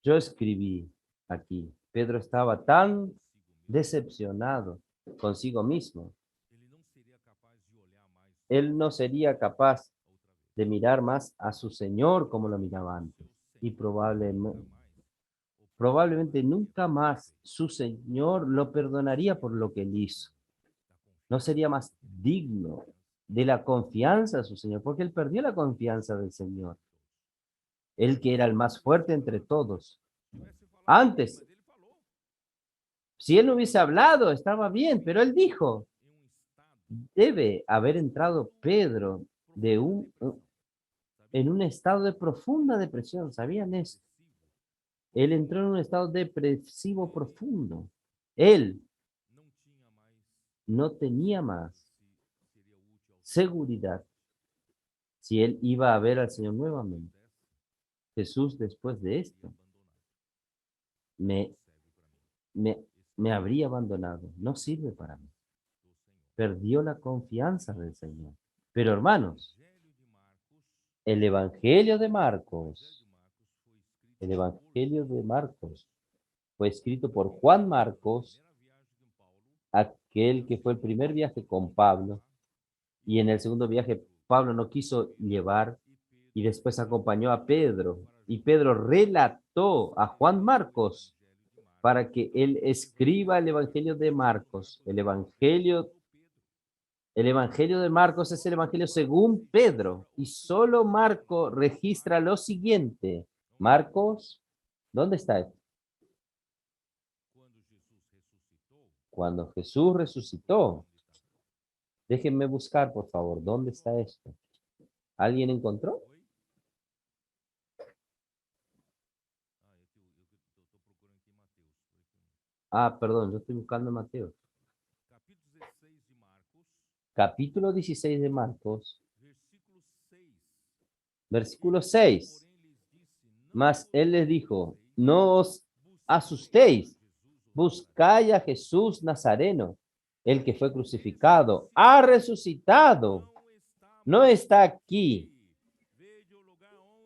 Yo escribí aquí, Pedro estaba tan decepcionado consigo mismo. Él no sería capaz de mirar más a su Señor como lo miraba antes. Y probablemente nunca más su Señor lo perdonaría por lo que él hizo. No sería más digno de la confianza de su Señor, porque él perdió la confianza del Señor. Él que era el más fuerte entre todos. Antes, si él no hubiese hablado, estaba bien, pero él dijo, debe haber entrado Pedro en un estado de profunda depresión. ¿Sabían eso? Él entró en un estado depresivo profundo. Él no tenía más seguridad si él iba a ver al Señor nuevamente. Jesús, después de esto, me, me, me habría abandonado. No sirve para mí. Perdió la confianza del Señor. Pero hermanos, el Evangelio de Marcos, el Evangelio de Marcos fue escrito por Juan Marcos, aquel que fue el primer viaje con Pablo, y en el segundo viaje Pablo no quiso llevar y después acompañó a Pedro Y Pedro relató a Juan Marcos para que él escriba el Evangelio de Marcos. El Evangelio de Marcos es el Evangelio según Pedro. Y solo Marco registra lo siguiente. Marcos, ¿dónde está esto? Cuando Jesús resucitó. Déjenme buscar, por favor, ¿dónde está esto? ¿Alguien encontró? Ah, perdón, yo estoy buscando en Mateo. Capítulo 16 de Marcos, versículo 6. Mas él les dijo, no os asustéis, buscáis a Jesús Nazareno, el que fue crucificado, ha resucitado, no está aquí.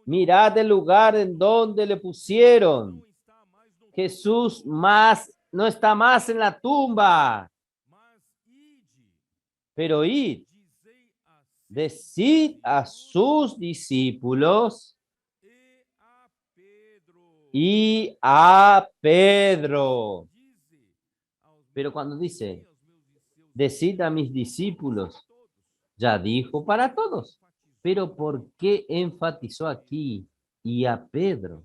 Mirad el lugar en donde le pusieron. Jesús no está más en la tumba. Pero id, decid a sus discípulos y a Pedro. Pero cuando dice, decid a mis discípulos, ya dijo para todos. Pero ¿por qué enfatizó aquí y a Pedro?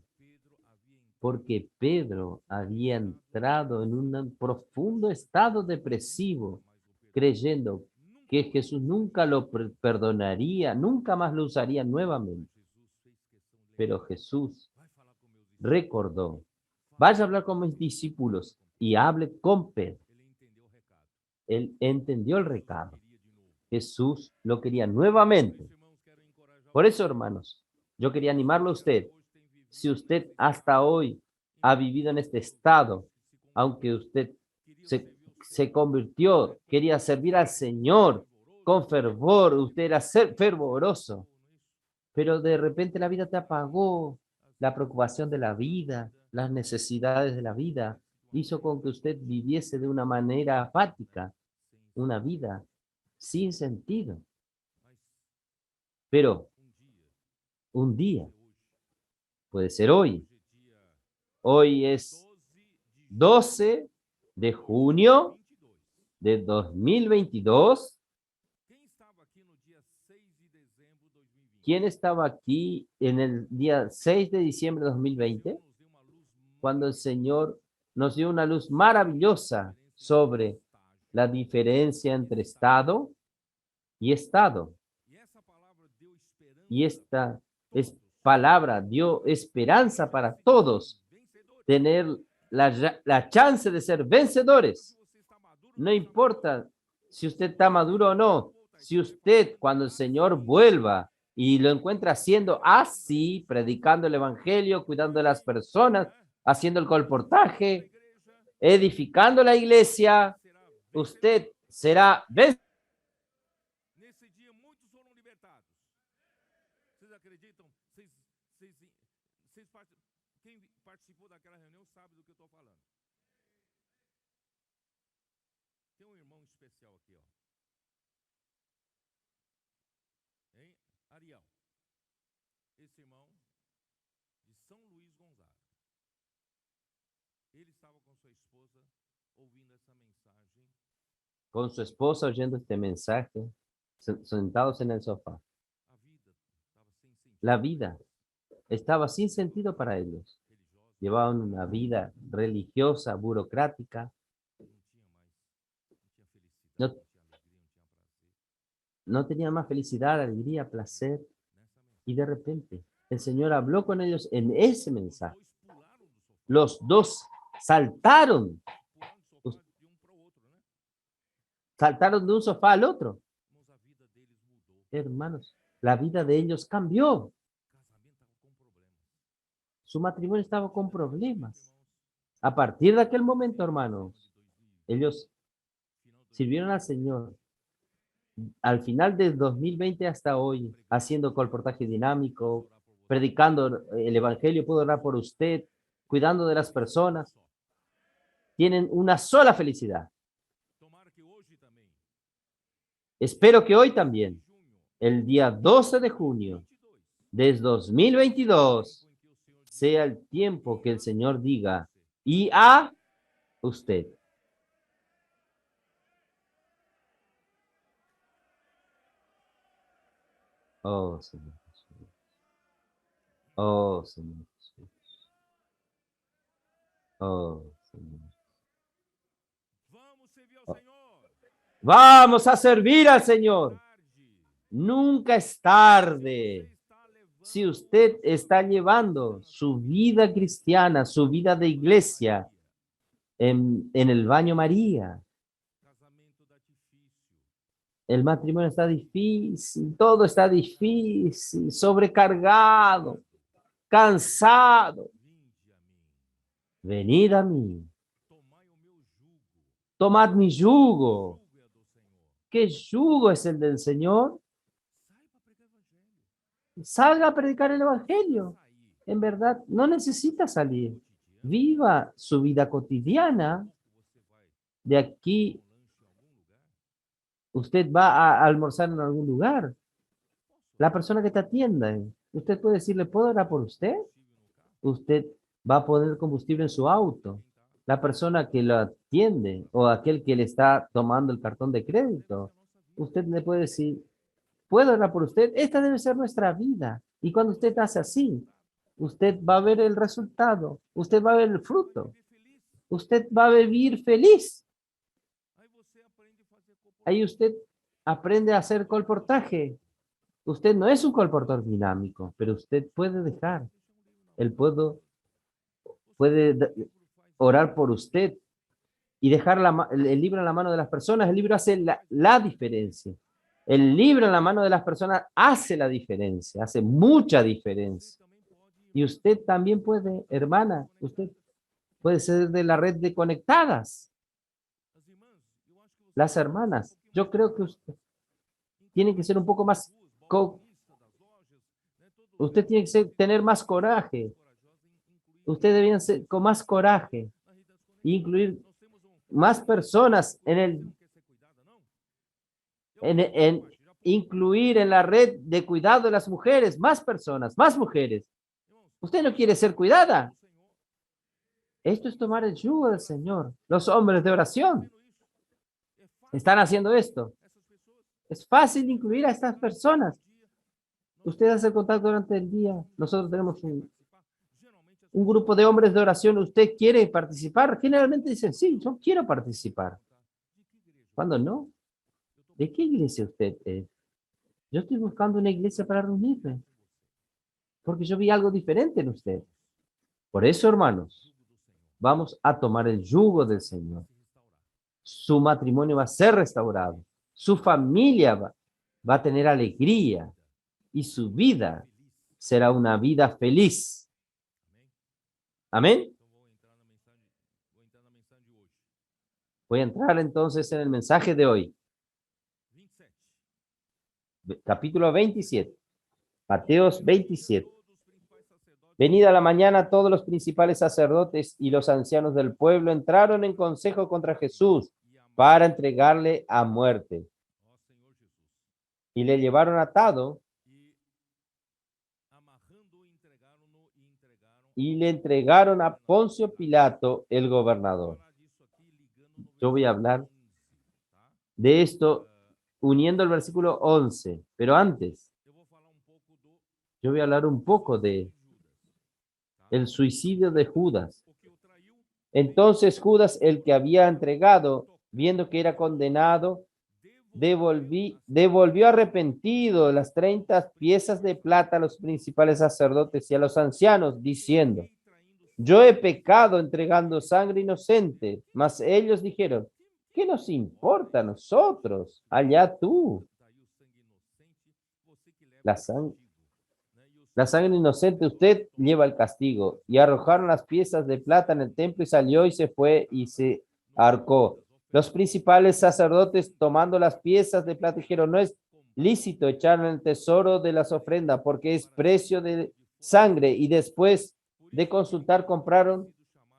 Porque Pedro había entrado en un profundo estado depresivo, creyendo que Jesús nunca lo perdonaría, nunca más lo usaría nuevamente. Pero Jesús recordó, vaya a hablar con mis discípulos y hable con Pedro. Él entendió el recado. Jesús lo quería nuevamente. Por eso, hermanos, yo quería animarlo a usted. Si usted hasta hoy ha vivido en este estado, aunque usted se convirtió, quería servir al Señor con fervor, usted era fervoroso, pero de repente la vida te apagó, la preocupación de la vida, las necesidades de la vida, hizo con que usted viviese de una manera apática, una vida sin sentido. Pero un día, puede ser hoy es 12 de junio de 2022. ¿Quién estaba aquí en el día 6 de diciembre de 2020? Cuando el Señor nos dio una luz maravillosa sobre la diferencia entre Estado y Estado. Y esta palabra dio esperanza para todos, tener la chance de ser vencedores. No importa si usted está maduro o no, si usted cuando el Señor vuelva y lo encuentra haciendo así, predicando el evangelio, cuidando de las personas, haciendo el colportaje, edificando la iglesia, usted será vencedor. Quem participou daquela reunião sabe do que eu estou falando. Tem um irmão especial aqui, ó. Hein? Ariel. Esse irmão de São Luís Gonzaga. Ele estava com sua esposa ouvindo essa mensagem. Con su esposa oyendo este mensaje, sentados en el sofá. La vida estaba sin sentido para ellos. Llevaban una vida religiosa, burocrática. No tenían más felicidad, alegría, placer. Y de repente, el Señor habló con ellos en ese mensaje. Los dos saltaron. Saltaron de un sofá al otro. Hermanos, la vida de ellos cambió. Su matrimonio estaba con problemas. A partir de aquel momento, hermanos, ellos sirvieron al Señor. Al final del 2020 hasta hoy, haciendo colportaje dinámico, predicando el evangelio, puedo orar por usted, cuidando de las personas. Tienen una sola felicidad. Espero que hoy también, el día 12 de junio de 2022, sea el tiempo que el Señor diga y a usted. Oh, Señor Jesús. Oh, Señor Jesús. Oh, Señor. Vamos a servir al Señor. Nunca es tarde. Si usted está llevando su vida cristiana, su vida de iglesia en el baño María, el matrimonio está difícil, todo está difícil, sobrecargado, cansado. Venid a mí, tomad mi yugo. ¿Qué yugo es el del Señor? Salga a predicar el evangelio. En verdad, no necesita salir. Viva su vida cotidiana. De aquí, usted va a almorzar en algún lugar. La persona que te atienda, usted puede decirle, ¿puedo orar por usted? Usted va a poner combustible en su auto. La persona que lo atiende o aquel que le está tomando el cartón de crédito, usted le puede decir, ¿puedo orar por usted? Esta debe ser nuestra vida. Y cuando usted hace así, usted va a ver el resultado, usted va a ver el fruto, usted va a vivir feliz. Ahí usted aprende a hacer colportaje. Usted no es un colportor dinámico, pero usted puede dejar. Él puede orar por usted y dejar el libro en la mano de las personas. El libro hace la diferencia. El libro en la mano de las personas hace la diferencia, hace mucha diferencia. Y usted también puede, hermana, usted puede ser de la red de conectadas. Las hermanas, yo creo que usted tiene que ser un poco más, usted tiene que tener más coraje. Usted debe ser con más coraje e incluir más personas incluir en la red de cuidado de las mujeres, más personas, más mujeres. Usted no quiere ser cuidada. Esto es tomar el yugo del Señor. Los hombres de oración están haciendo esto. Es fácil incluir a estas personas. Usted hace contacto durante el día. Nosotros tenemos un grupo de hombres de oración. ¿Usted quiere participar? Generalmente dicen, sí, yo quiero participar. ¿Cuándo no? ¿De qué iglesia usted es? Yo estoy buscando una iglesia para reunirme. Porque yo vi algo diferente en usted. Por eso, hermanos, vamos a tomar el yugo del Señor. Su matrimonio va a ser restaurado. Su familia va a tener alegría. Y su vida será una vida feliz. Amén. Voy a entrar entonces en el mensaje de hoy. Capítulo 27. Mateos 27. Venida la mañana, todos los principales sacerdotes y los ancianos del pueblo entraron en consejo contra Jesús para entregarle a muerte. Y le llevaron atado y le entregaron a Poncio Pilato, el gobernador. Yo voy a hablar de esto uniendo el versículo 11, pero antes, yo voy a hablar un poco de el suicidio de Judas. Entonces Judas, el que había entregado, viendo que era condenado, devolvió arrepentido las 30 piezas de plata a los principales sacerdotes y a los ancianos, diciendo, yo he pecado entregando sangre inocente. Mas ellos dijeron, ¿qué nos importa a nosotros? Allá tú. La sangre inocente, usted lleva el castigo. Y arrojaron las piezas de plata en el templo y salió y se fue y se ahorcó. Los principales sacerdotes, tomando las piezas de plata, dijeron, no es lícito echar en el tesoro de las ofrendas porque es precio de sangre. Y después de consultar, compraron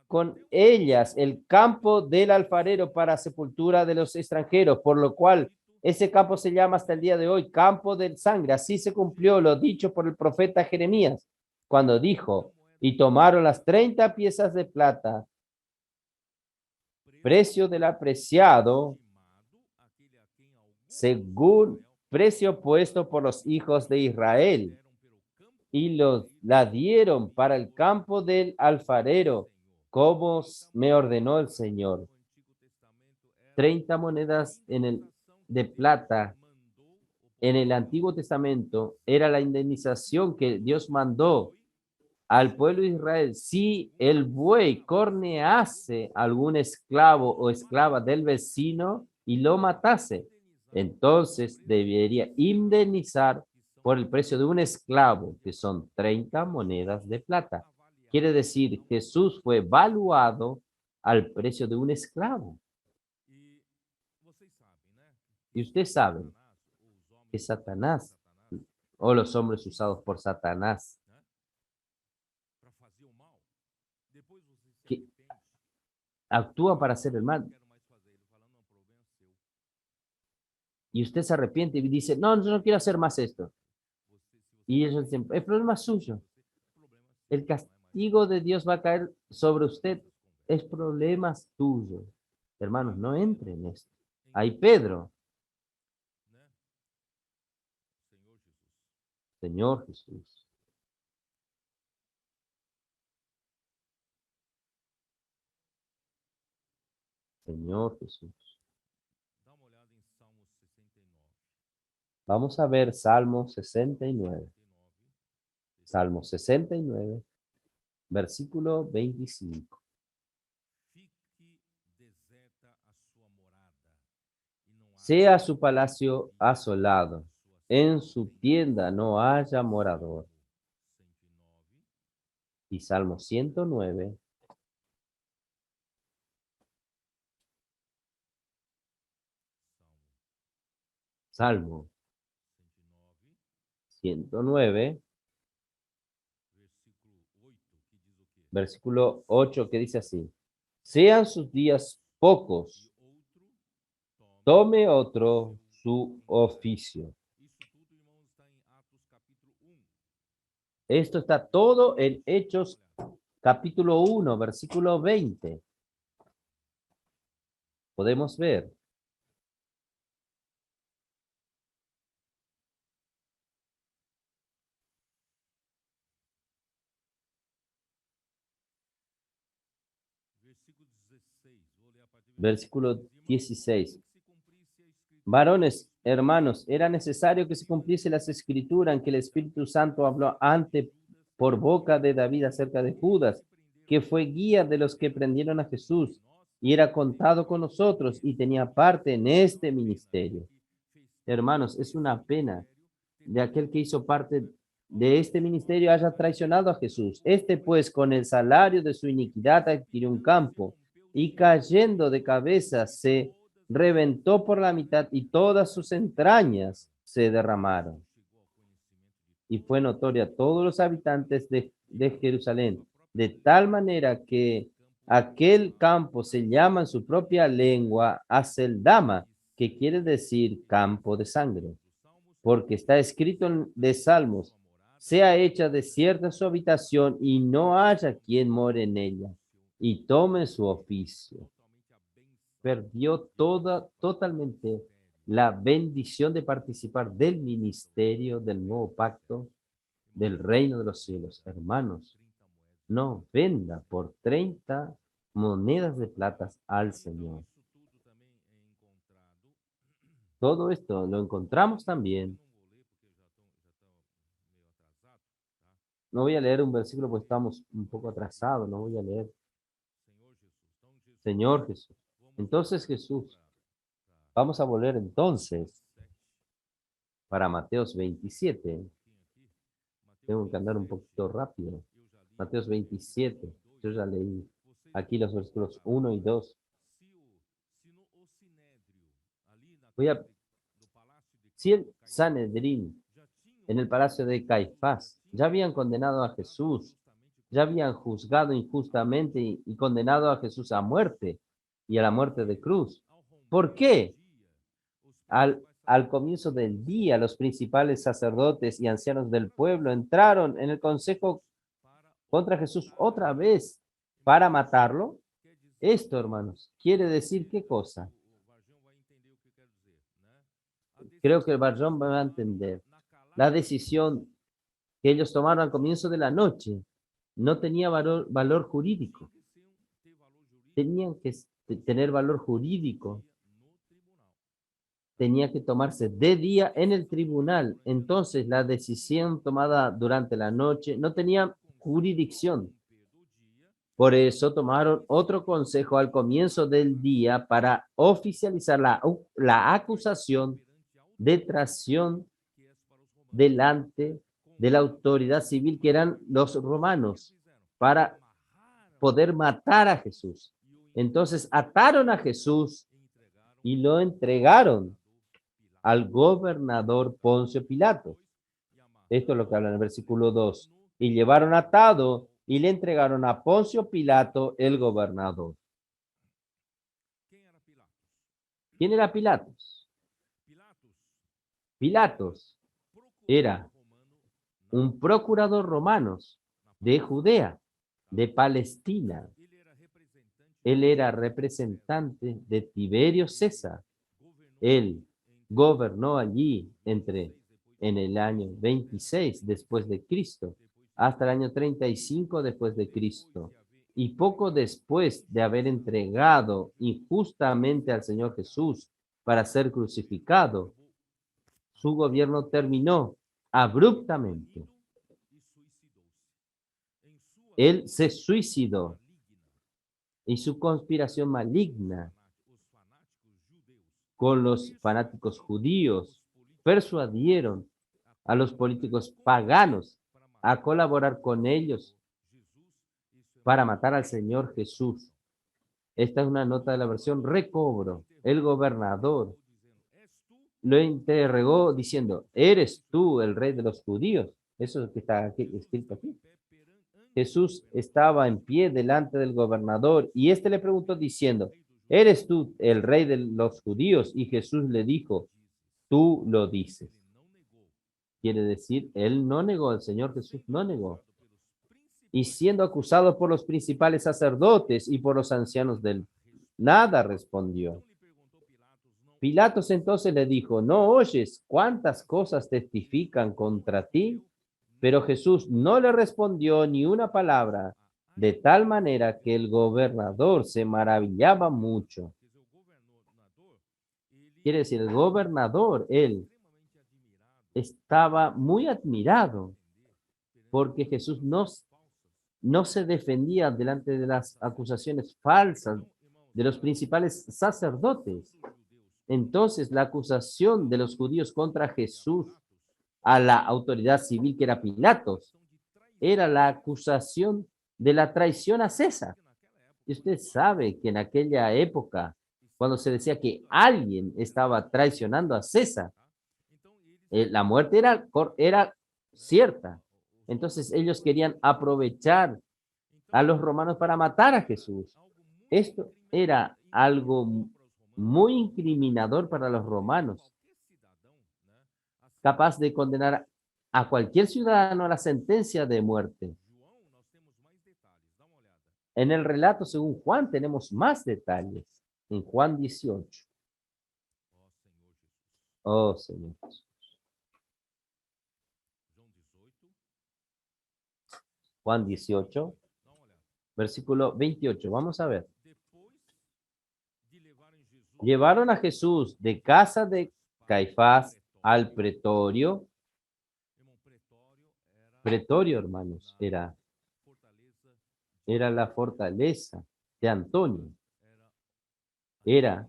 con ellas el campo del alfarero para sepultura de los extranjeros, por lo cual ese campo se llama hasta el día de hoy campo de sangre. Así se cumplió lo dicho por el profeta Jeremías, cuando dijo, Y tomaron las 30 piezas de plata, precio del apreciado, según precio puesto por los hijos de Israel, y la dieron para el campo del alfarero, como me ordenó el Señor. 30 monedas de plata en el Antiguo Testamento era la indemnización que Dios mandó al pueblo de Israel si el buey cornease a algún esclavo o esclava del vecino y lo matase. Entonces debería indemnizar por el precio de un esclavo, que son 30 monedas de plata. Quiere decir, Jesús fue valuado al precio de un esclavo. Y usted sabe que Satanás, o los hombres usados por Satanás, que actúan para hacer el mal. Y usted se arrepiente y dice, no, yo no quiero hacer más esto. Y ellos dicen, el problema es suyo. El castigo de Dios va a caer sobre usted. Es problema tuyo. Hermanos, no entren en esto. Ahí Pedro, Señor Jesús. Señor Jesús. Vamos a ver Salmo 69. Salmo 69, versículo 25. Sea su palacio asolado, en su tienda no haya morador. Y Salmo 109. Salmo 109, versículo 8, que dice así: sean sus días pocos, tome otro su oficio. Esto está todo en Hechos capítulo 1, versículo 20. Podemos ver. Versículo 16. Varones, hermanos, era necesario que se cumpliese las escrituras en que el Espíritu Santo habló antes por boca de David acerca de Judas, que fue guía de los que prendieron a Jesús y era contado con nosotros y tenía parte en este ministerio. Hermanos, es una pena de aquel que hizo parte de este ministerio haya traicionado a Jesús. Este pues con el salario de su iniquidad adquirió un campo y cayendo de cabeza se reventó por la mitad y todas sus entrañas se derramaron. Y fue notoria a todos los habitantes de Jerusalén, de tal manera que aquel campo se llama en su propia lengua Aceldama, que quiere decir campo de sangre, porque está escrito de Salmos: sea hecha desierta su habitación y no haya quien more en ella, y tome su oficio. Perdió totalmente la bendición de participar del ministerio del nuevo pacto del reino de los cielos. Hermanos, no venda por 30 monedas de plata al Señor. Todo esto lo encontramos también. No voy a leer un versículo porque estamos un poco atrasados, no voy a leer. Señor Jesús. Entonces Jesús, vamos a volver entonces para Mateos 27. Tengo que andar un poquito rápido. Mateos 27, yo ya leí aquí los versículos 1 y 2. Si el Sanedrín en el palacio de Caifás ya habían condenado a Jesús, ya habían juzgado injustamente y condenado a Jesús a muerte y a la muerte de cruz. ¿Por qué? Al comienzo del día, los principales sacerdotes y ancianos del pueblo entraron en el consejo contra Jesús otra vez para matarlo. Esto, hermanos, quiere decir qué cosa. Creo que el Barjón va a entender. La decisión que ellos tomaron al comienzo de la noche no tenía valor jurídico. Tenían que tener valor jurídico. Tenía que tomarse de día en el tribunal. Entonces, la decisión tomada durante la noche no tenía jurisdicción. Por eso tomaron otro consejo al comienzo del día para oficializar la acusación de traición delante de la autoridad civil, que eran los romanos, para poder matar a Jesús. Entonces ataron a Jesús y lo entregaron al gobernador Poncio Pilato. Esto es lo que habla en el versículo 2. Y llevaron atado y le entregaron a Poncio Pilato, el gobernador. ¿Quién era Pilatos? Pilatos era un procurador romano de Judea, de Palestina. Él era representante de Tiberio César. Él gobernó allí en el año 26 después de Cristo hasta el año 35 después de Cristo. Y poco después de haber entregado injustamente al Señor Jesús para ser crucificado, su gobierno terminó abruptamente. Él se suicidó y su conspiración maligna con los fanáticos judíos persuadieron a los políticos paganos a colaborar con ellos para matar al Señor Jesús. Esta es una nota de la versión recobro. El gobernador lo interrogó diciendo: ¿eres tú el rey de los judíos? Eso es lo que está aquí, escrito aquí. Jesús estaba en pie delante del gobernador y éste le preguntó diciendo: ¿eres tú el rey de los judíos? Y Jesús le dijo: tú lo dices. Quiere decir, él no negó, el Señor Jesús no negó. Y siendo acusado por los principales sacerdotes y por los ancianos del nada respondió. Pilatos entonces le dijo: ¿no oyes cuántas cosas testifican contra ti? Pero Jesús no le respondió ni una palabra, de tal manera que el gobernador se maravillaba mucho. Quiere decir, el gobernador, él estaba muy admirado porque Jesús no se defendía delante de las acusaciones falsas de los principales sacerdotes. Entonces, la acusación de los judíos contra Jesús a la autoridad civil, que era Pilatos, era la acusación de la traición a César. Y usted sabe que en aquella época, cuando se decía que alguien estaba traicionando a César, la muerte era cierta. Entonces ellos querían aprovechar a los romanos para matar a Jesús. Esto era algo muy incriminador para los romanos, capaz de condenar a cualquier ciudadano a la sentencia de muerte. En el relato, según Juan, tenemos más detalles. En Juan 18. Oh, Señor. Juan 18, versículo 28. Vamos a ver. Llevaron a Jesús de casa de Caifás al pretorio. Pretorio, hermanos, era la fortaleza de Antonio. Era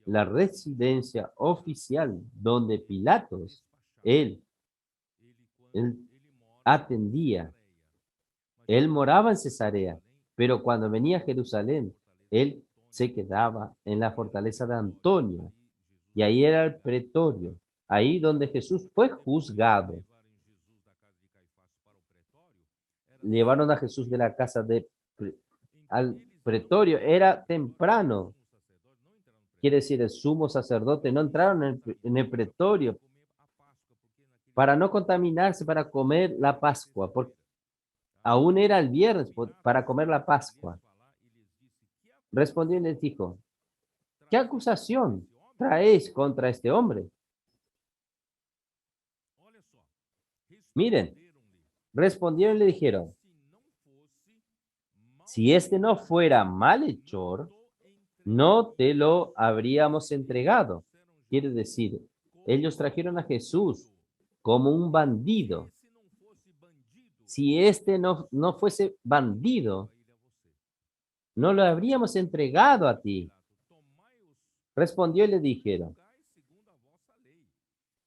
la residencia oficial donde Pilatos, él atendía. Él moraba en Cesarea, pero cuando venía a Jerusalén, él se quedaba en la fortaleza de Antonio, y ahí era el pretorio, ahí donde Jesús fue juzgado. Llevaron a Jesús de la casa al pretorio, era temprano. Quiere decir, el sumo sacerdote no entraron en el pretorio para no contaminarse, para comer la Pascua, porque Aún era el viernes para comer la Pascua. Respondió y les dijo, ¿qué acusación traéis contra este hombre? Miren, respondieron y le dijeron, si este no fuera malhechor, no te lo habríamos entregado. Quiere decir, ellos trajeron a Jesús como un bandido. Si este no fuese bandido, no lo habríamos entregado a ti. Respondió y le dijeron,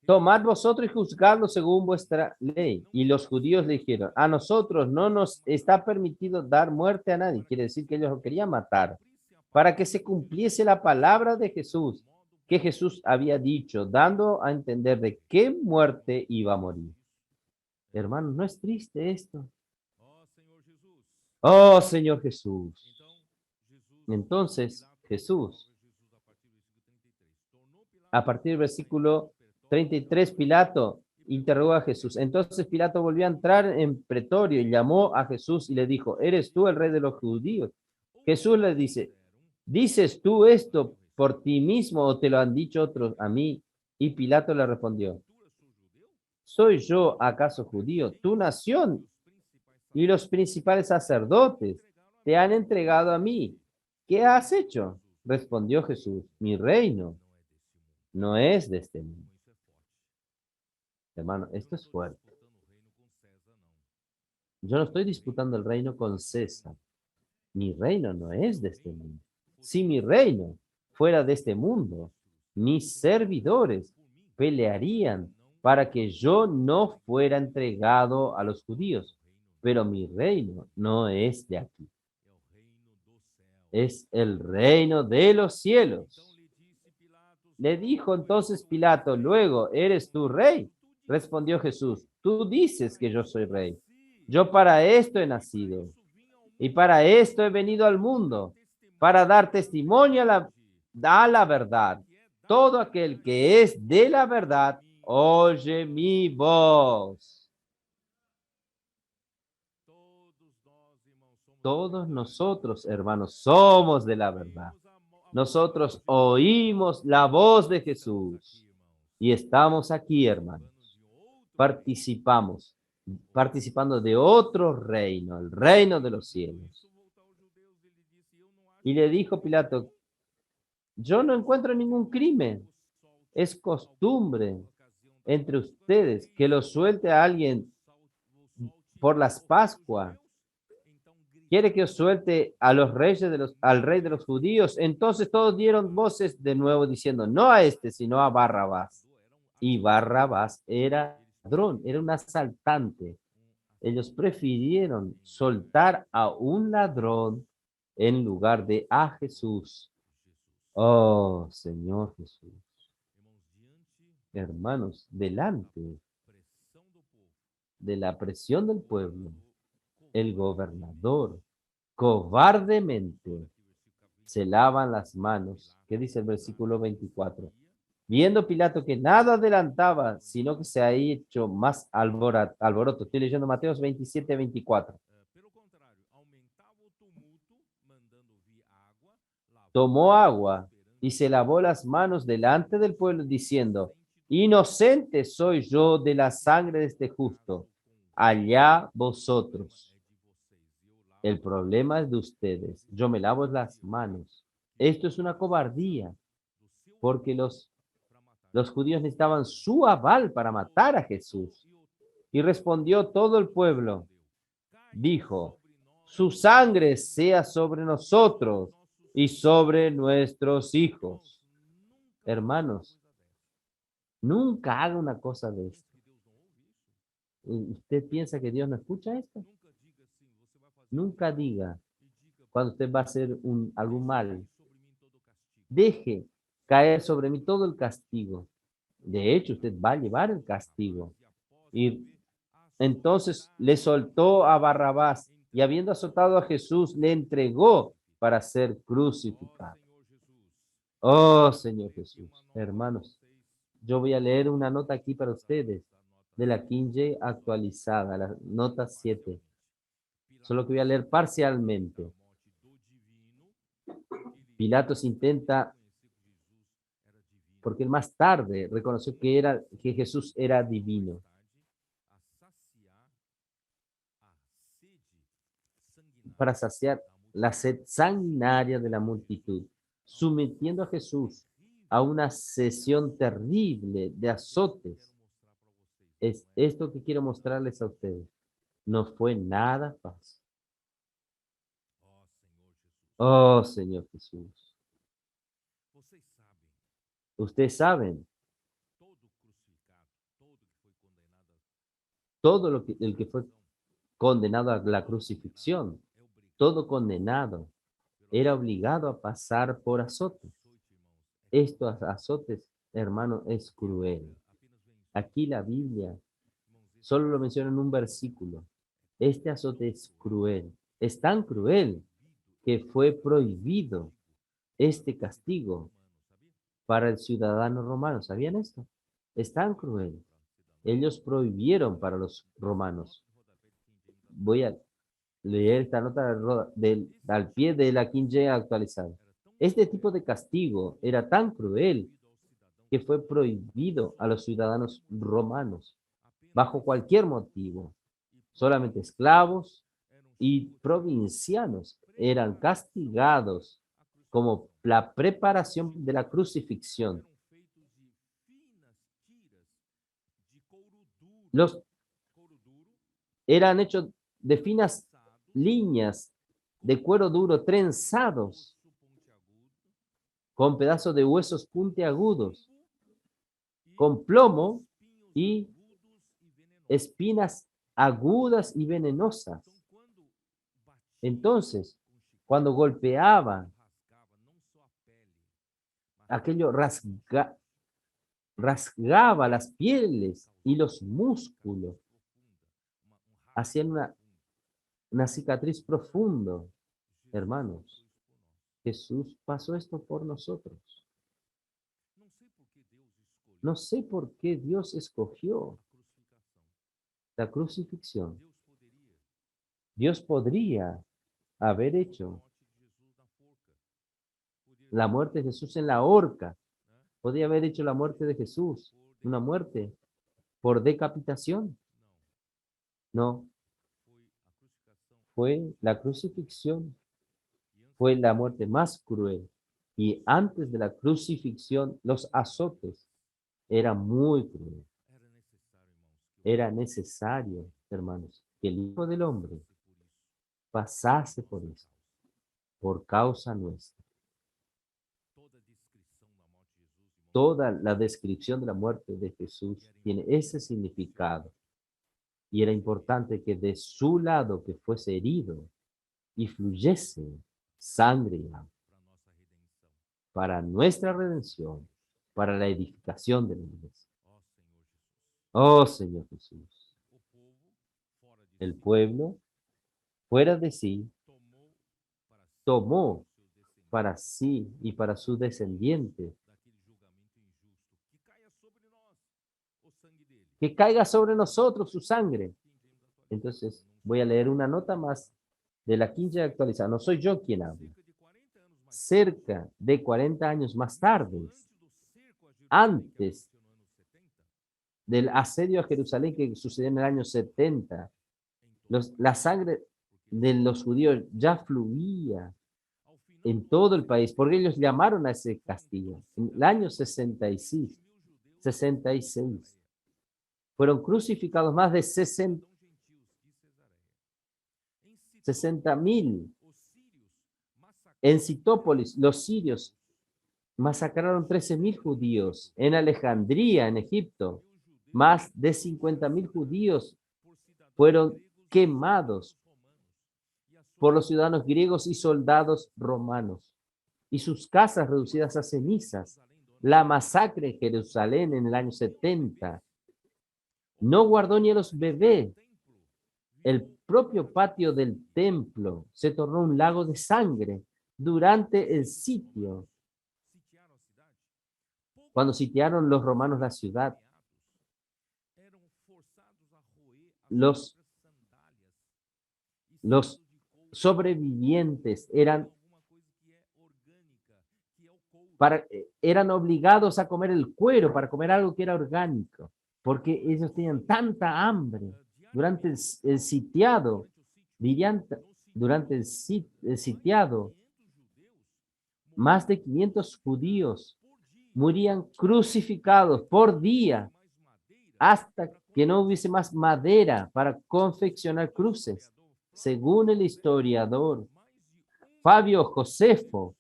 tomad vosotros y juzgadlo según vuestra ley. Y los judíos le dijeron, a nosotros no nos está permitido dar muerte a nadie. Quiere decir que ellos lo querían matar, para que se cumpliese la palabra de Jesús, que Jesús había dicho, dando a entender de qué muerte iba a morir. Hermanos, ¿no es triste esto? Oh, Señor Jesús. Entonces, Jesús, a partir del versículo 33, Pilato interrogó a Jesús. Entonces Pilato volvió a entrar en pretorio y llamó a Jesús y le dijo, ¿eres tú el rey de los judíos? Jesús le dice, ¿dices tú esto por ti mismo o te lo han dicho otros a mí? Y Pilato le respondió, ¿soy yo acaso judío? Tu nación y los principales sacerdotes te han entregado a mí. ¿Qué has hecho? Respondió Jesús, mi reino no es de este mundo. Hermano, esto es fuerte. Yo no estoy disputando el reino con César. Mi reino no es de este mundo. Si mi reino fuera de este mundo, mis servidores pelearían para que yo no fuera entregado a los judíos. Pero mi reino no es de aquí. Es el reino de los cielos. Le dijo entonces Pilato, luego, ¿eres tú rey? Respondió Jesús, tú dices que yo soy rey. Yo para esto he nacido y para esto he venido al mundo, para dar testimonio a la verdad. Todo aquel que es de la verdad, oye mi voz. Todos nosotros, hermanos, somos de la verdad. Nosotros oímos la voz de Jesús y estamos aquí, hermanos. Participando de otro reino, el reino de los cielos. Y le dijo Pilato, yo no encuentro ningún crimen. Es costumbre entre ustedes que lo suelte a alguien por las Pascuas. ¿Quiere que os suelte a los reyes al rey de los judíos? Entonces todos dieron voces de nuevo diciendo, no a este, sino a Barrabás. Y Barrabás era ladrón, era un asaltante. Ellos prefirieron soltar a un ladrón en lugar de a Jesús. Oh, Señor Jesús. Hermanos, delante de la presión del pueblo, el gobernador cobardemente se lavan las manos. ¿Qué dice el versículo 24? Viendo Pilato que nada adelantaba, sino que se ha hecho más alboroto. Estoy leyendo Mateos 27, 24. Tomó agua y se lavó las manos delante del pueblo, diciendo, inocente soy yo de la sangre de este justo. Allá vosotros. El problema es de ustedes. Yo me lavo las manos. Esto es una cobardía, porque los judíos necesitaban su aval para matar a Jesús. Y respondió todo el pueblo, dijo, su sangre sea sobre nosotros y sobre nuestros hijos. Hermanos, nunca haga una cosa de esto. ¿Usted piensa que Dios no escucha esto? Nunca diga cuando usted va a hacer algún mal. Deje caer sobre mí todo el castigo. De hecho, usted va a llevar el castigo. Y entonces le soltó a Barrabás y habiendo azotado a Jesús, le entregó para ser crucificado. Oh, Señor Jesús, hermanos, yo voy a leer una nota aquí para ustedes de la King James actualizada, la nota 7. Solo que voy a leer parcialmente. Pilatos intenta, porque él más tarde reconoció que Jesús era divino, para saciar la sed sanguinaria de la multitud, sometiendo a Jesús a una sesión terrible de azotes. Es esto que quiero mostrarles a ustedes. No fue nada fácil. Oh, Señor Jesús. Ustedes saben, todo el que fue condenado a la crucifixión, todo condenado, era obligado a pasar por azotes. Estos azotes, hermano, es cruel. Aquí la Biblia solo lo menciona en un versículo. Este azote es cruel. Es tan cruel que fue prohibido este castigo para el ciudadano romano. ¿Sabían esto? Es tan cruel. Ellos prohibieron para los romanos. Voy a leer esta nota al pie de la King James actualizada. Este tipo de castigo era tan cruel que fue prohibido a los ciudadanos romanos bajo cualquier motivo. Solamente esclavos y provincianos eran castigados como la preparación de la crucifixión. Los eran hechos de finas líneas de cuero duro trenzados con pedazos de huesos puntiagudos, con plomo y espinas agudas y venenosas. Entonces, cuando golpeaba, aquello rasgaba las pieles y los músculos, hacían una cicatriz profundo. Hermanos, Jesús pasó esto por nosotros. No sé por qué Dios escogió la crucifixión. Dios podría haber hecho la muerte de Jesús en la horca. Podría haber hecho la muerte de Jesús, una muerte por decapitación. No, fue la crucifixión, fue la muerte más cruel. Y antes de la crucifixión, los azotes eran muy crueles. Era necesario, hermanos, que el Hijo del Hombre pasase por esto, por causa nuestra. Toda la descripción de la muerte de Jesús tiene ese significado. Y era importante que de su lado que fuese herido y fluyese sangre y agua para nuestra redención, para la edificación de la iglesia. Oh Señor Jesús, el pueblo, fuera de sí, tomó para sí y para su descendiente que caiga sobre nosotros su sangre. Entonces, voy a leer una nota más de la King James actualizada. No soy yo quien habla. Cerca de 40 años más tarde, antes del asedio a Jerusalén que sucedió en el año 70, la sangre de los judíos ya fluía en todo el país, porque ellos llamaron a ese castigo. En el año 66, fueron crucificados más de 60,000. En Citópolis, los sirios masacraron 13,000 judíos. En Alejandría, en Egipto, más de 50,000 judíos fueron quemados por los ciudadanos griegos y soldados romanos, y sus casas reducidas a cenizas. La masacre en Jerusalén en el año 70 no guardó ni a los bebés. El propio patio del templo se tornó un lago de sangre durante el sitio. Cuando sitiaron los romanos la ciudad, los Los sobrevivientes eran obligados a comer el cuero para comer algo que era orgánico, porque ellos tenían tanta hambre durante el sitiado, dirían, durante el sitiado, más de 500 judíos morían crucificados por día hasta que no hubiese más madera para confeccionar cruces. Según el historiador Fabio Josefo,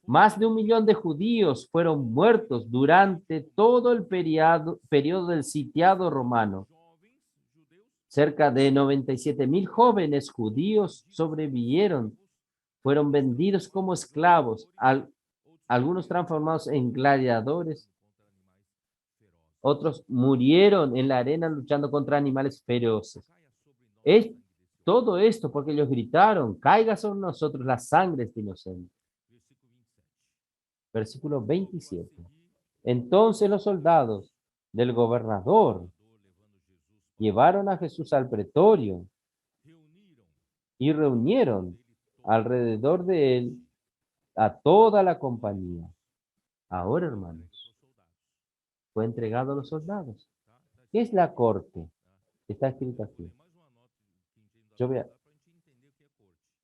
más de 1 millón de judíos fueron muertos durante todo el periodo del sitiado romano. Cerca de 97,000 jóvenes judíos sobrevivieron, fueron vendidos como esclavos, algunos transformados en gladiadores, otros murieron en la arena luchando contra animales feroces. Es todo esto porque ellos gritaron: caiga sobre nosotros la sangre de este inocente. Versículo 27. Entonces los soldados del gobernador llevaron a Jesús al pretorio y reunieron alrededor de él a toda la compañía. Ahora, hermanos, fue entregado a los soldados. ¿Qué es la corte? Está escrito aquí. Yo voy a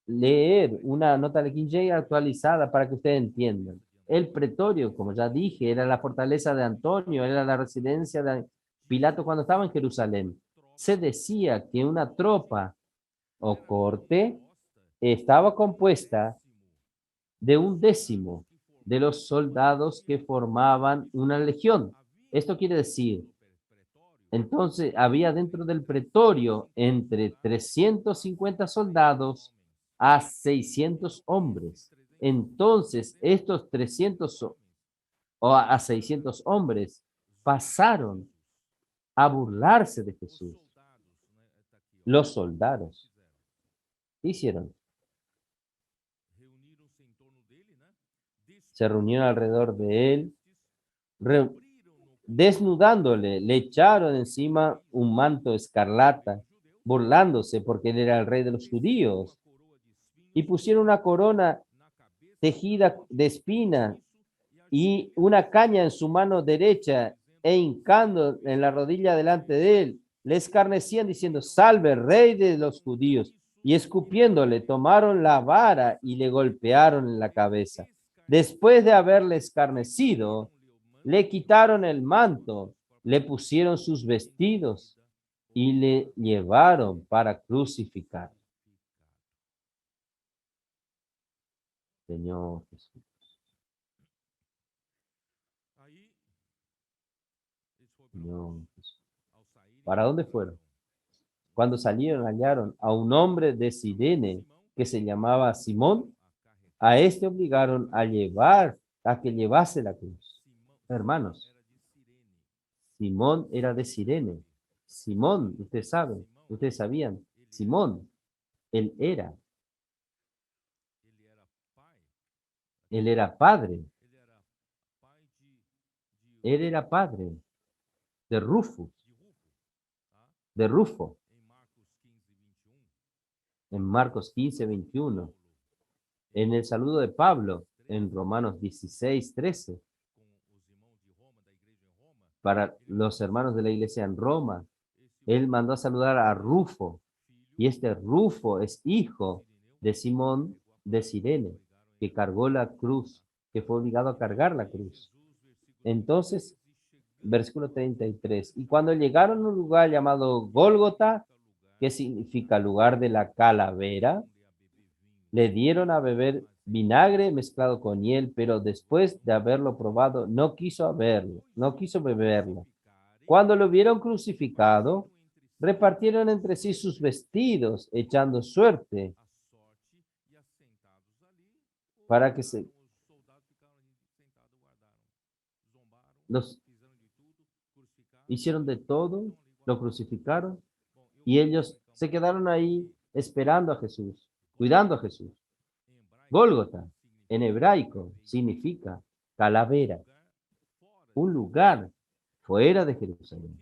leer una nota de King James actualizada para que ustedes entiendan. El pretorio, como ya dije, era la fortaleza de Antonio, era la residencia de Pilato cuando estaba en Jerusalén. Se decía que una tropa o corte estaba compuesta de 1/10 de los soldados que formaban una legión. Esto quiere decir, entonces había dentro del pretorio entre 350 soldados a 600 hombres. Entonces, estos 300 o a 600 hombres pasaron a burlarse de Jesús. Los soldados, ¿qué hicieron? Se reunieron alrededor de él, desnudándole, le echaron encima un manto escarlata, burlándose porque él era el rey de los judíos, y pusieron una corona tejida de espinas y una caña en su mano derecha, e hincando en la rodilla delante de él, le escarnecían diciendo: salve, rey de los judíos. Y escupiéndole, tomaron la vara y le golpearon en la cabeza. Después de haberle escarnecido, le quitaron el manto, le pusieron sus vestidos y le llevaron para crucificar. Señor Jesús. Señor Jesús. ¿Para dónde fueron? Cuando salieron, hallaron a un hombre de Cirene que se llamaba Simón. A este obligaron a que llevase la cruz. Hermanos, Simón era de Cirene. Simón, ustedes saben, ustedes sabían, Simón, él era padre. Él era padre de Rufo, en Marcos 15:21, en el saludo de Pablo, en Romanos 16:13, para los hermanos de la iglesia en Roma, él mandó a saludar a Rufo, y este Rufo es hijo de Simón de Cirene, que cargó la cruz, que fue obligado a cargar la cruz. Entonces, versículo 33, y cuando llegaron a un lugar llamado Gólgota, que significa lugar de la calavera, le dieron a beber vinagre mezclado con hiel, pero después de haberlo probado, no quiso beberlo. Cuando lo vieron crucificado, repartieron entre sí sus vestidos, echando suerte para que los hicieron de todo, lo crucificaron, y ellos se quedaron ahí esperando a Jesús, cuidando a Jesús. Gólgota, en hebraico, significa calavera, un lugar fuera de Jerusalén.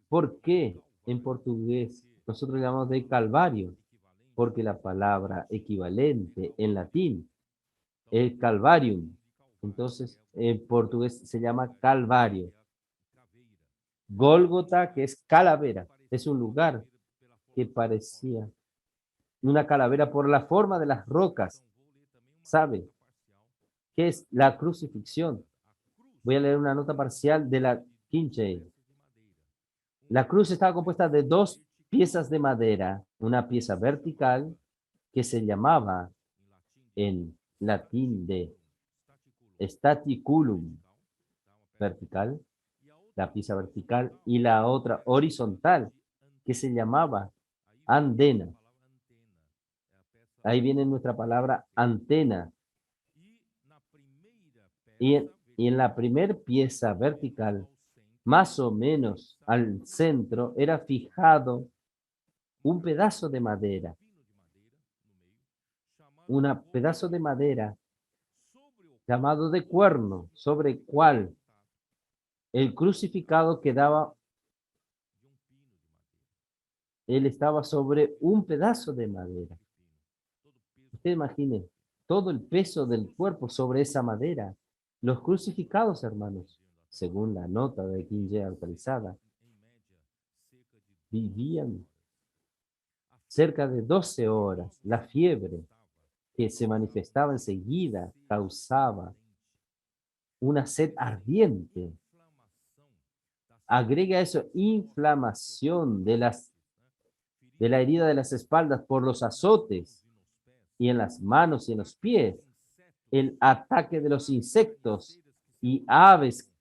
¿Por qué en portugués nosotros llamamos de Calvario? porque la palabra equivalente en latín es Calvarium. Entonces, en portugués se llama Calvario. Gólgota, que es calavera, es un lugar que parecía una calavera por la forma de las rocas. ¿Sabe qué es la crucifixión? Voy a leer una nota parcial de la King James. La cruz estaba compuesta de dos piezas de madera, una pieza vertical que se llamaba en latín de staticulum, vertical, la pieza vertical, y la otra horizontal que se llamaba andena. Ahí viene nuestra palabra antena. Y en la primer pieza vertical, más o menos al centro, era fijado un pedazo de madera. Un pedazo de madera llamado de cuerno, sobre el cual el crucificado quedaba, él estaba sobre un pedazo de madera. Usted imagine todo el peso del cuerpo sobre esa madera. Los crucificados, hermanos, según la nota de King James actualizada, vivían cerca de 12 horas. La fiebre que se manifestaba enseguida causaba una sed ardiente. Agrega eso, inflamación de la herida de las espaldas por los azotes y en las manos y en los pies, el ataque de los insectos y aves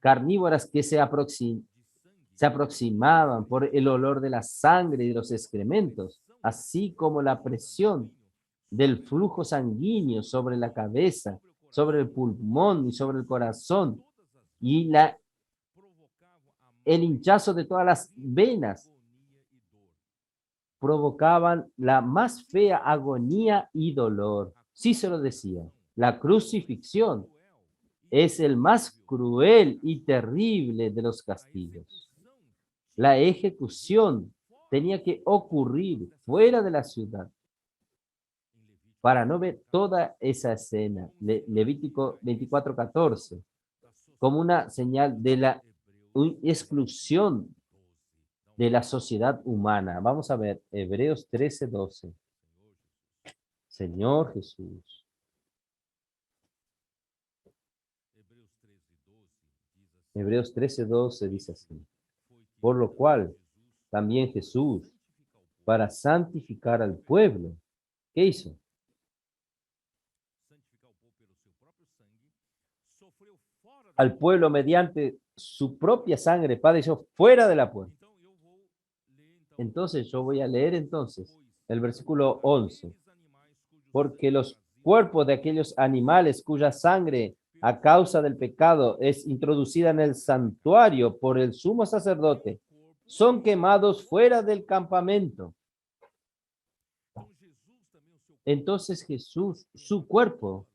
carnívoras que se aproximaban por el olor de la sangre y de los excrementos, así como la presión del flujo sanguíneo sobre la cabeza, sobre el pulmón y sobre el corazón, y el hinchazo de todas las venas provocaban la más fea agonía y dolor. Sí se lo decía, la crucifixión es el más cruel y terrible de los castigos. La ejecución tenía que ocurrir fuera de la ciudad para no ver toda esa escena, Levítico 24:14, como una señal de la exclusión de la sociedad humana. Vamos a ver, Hebreos 13:12. Señor Jesús. Hebreos 13:12 dice así. Por lo cual, también Jesús, para santificar al pueblo, ¿qué hizo? Al pueblo mediante su propia sangre padeció fuera de la puerta. Entonces yo voy a leer entonces el versículo 11. Porque los cuerpos de aquellos animales cuya sangre a causa del pecado es introducida en el santuario por el sumo sacerdote, son quemados fuera del campamento. Entonces Jesús, su cuerpo,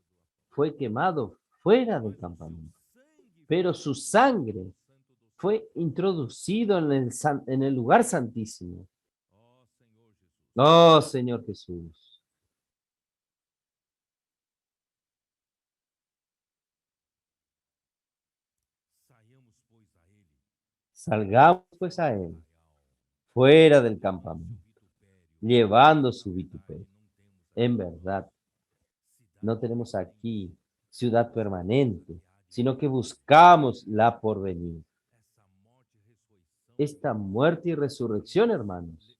fue quemado fuera del campamento, pero su sangre fue introducido en el lugar santísimo. Oh, Señor Jesús. Salgamos pues a él, fuera del campamento, llevando su vituperio. En verdad, no tenemos aquí ciudad permanente, sino que buscamos la porvenir. Esta muerte y resurrección, hermanos,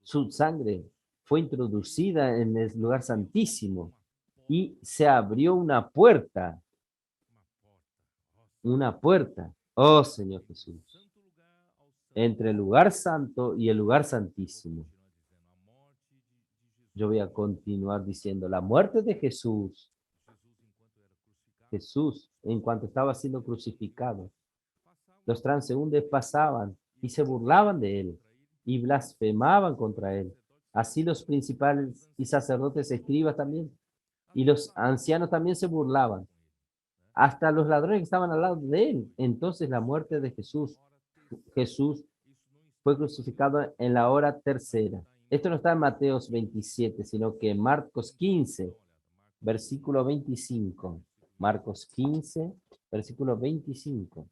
su sangre fue introducida en el lugar santísimo y se abrió una puerta, oh Señor Jesús, entre el lugar santo y el lugar santísimo. Yo voy a continuar diciendo, la muerte de Jesús, en cuanto estaba siendo crucificado, los transeúntes pasaban y se burlaban de él y blasfemaban contra él. Así los principales y sacerdotes escribas también, y los ancianos también se burlaban, hasta los ladrones que estaban al lado de él. Entonces la muerte de Jesús fue crucificado en la hora tercera. Esto no está en Mateos 27, sino que en Marcos 15, versículo 25. Marcos 15, versículo 25.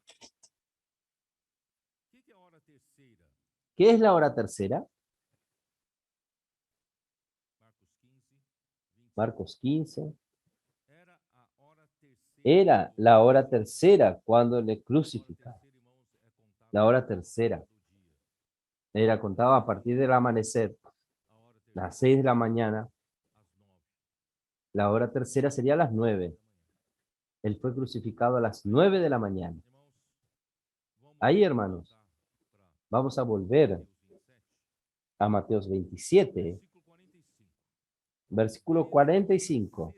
¿Qué es la hora tercera? Marcos 15. Era la hora tercera cuando le crucificaron. La hora tercera. Era contaba a partir del amanecer, las 6 de la mañana. La hora tercera sería a las 9. Él fue crucificado a las 9 de la mañana. Ahí, hermanos, vamos a volver a Mateos 27, versículo 45.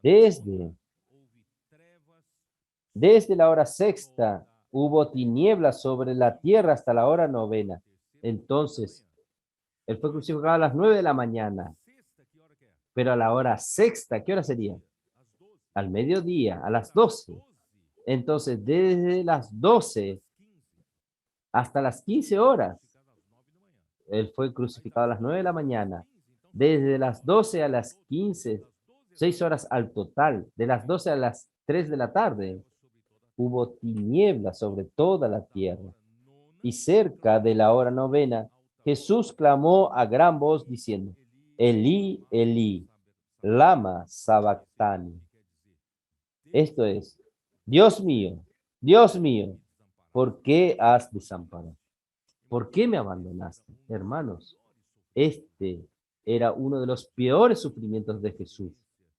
Desde la hora sexta hubo tinieblas sobre la tierra hasta la hora novena. Entonces, él fue crucificado a las 9 de la mañana. Pero a la hora sexta, ¿qué hora sería? Al mediodía, a las 12. Entonces, desde las 12 hasta las 15 horas, él fue crucificado a las 9 de la mañana. Desde las 12 a las 15, 6 horas al total. De las 12 a las 3 de la tarde, hubo tinieblas sobre toda la tierra. Y cerca de la hora novena, Jesús clamó a gran voz diciendo, Elí, Elí, lama sabactani. Esto es, Dios mío, ¿por qué has desamparado? ¿Por qué me abandonaste? Hermanos, este era uno de los peores sufrimientos de Jesús.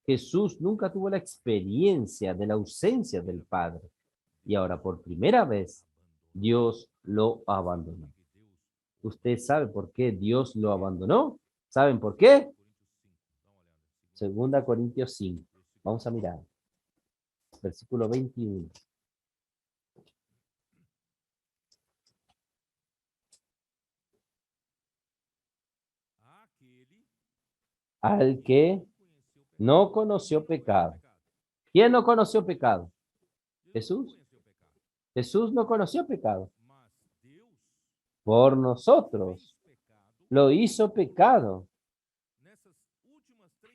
Jesús nunca tuvo la experiencia de la ausencia del Padre. Y ahora, por primera vez, Dios lo abandonó. ¿Usted sabe por qué Dios lo abandonó? ¿Saben por qué? 2 Corintios 5. Vamos a mirar. Versículo 21. Al que no conoció pecado. ¿Quién no conoció pecado? Jesús. Jesús no conoció pecado. Por nosotros lo hizo pecado.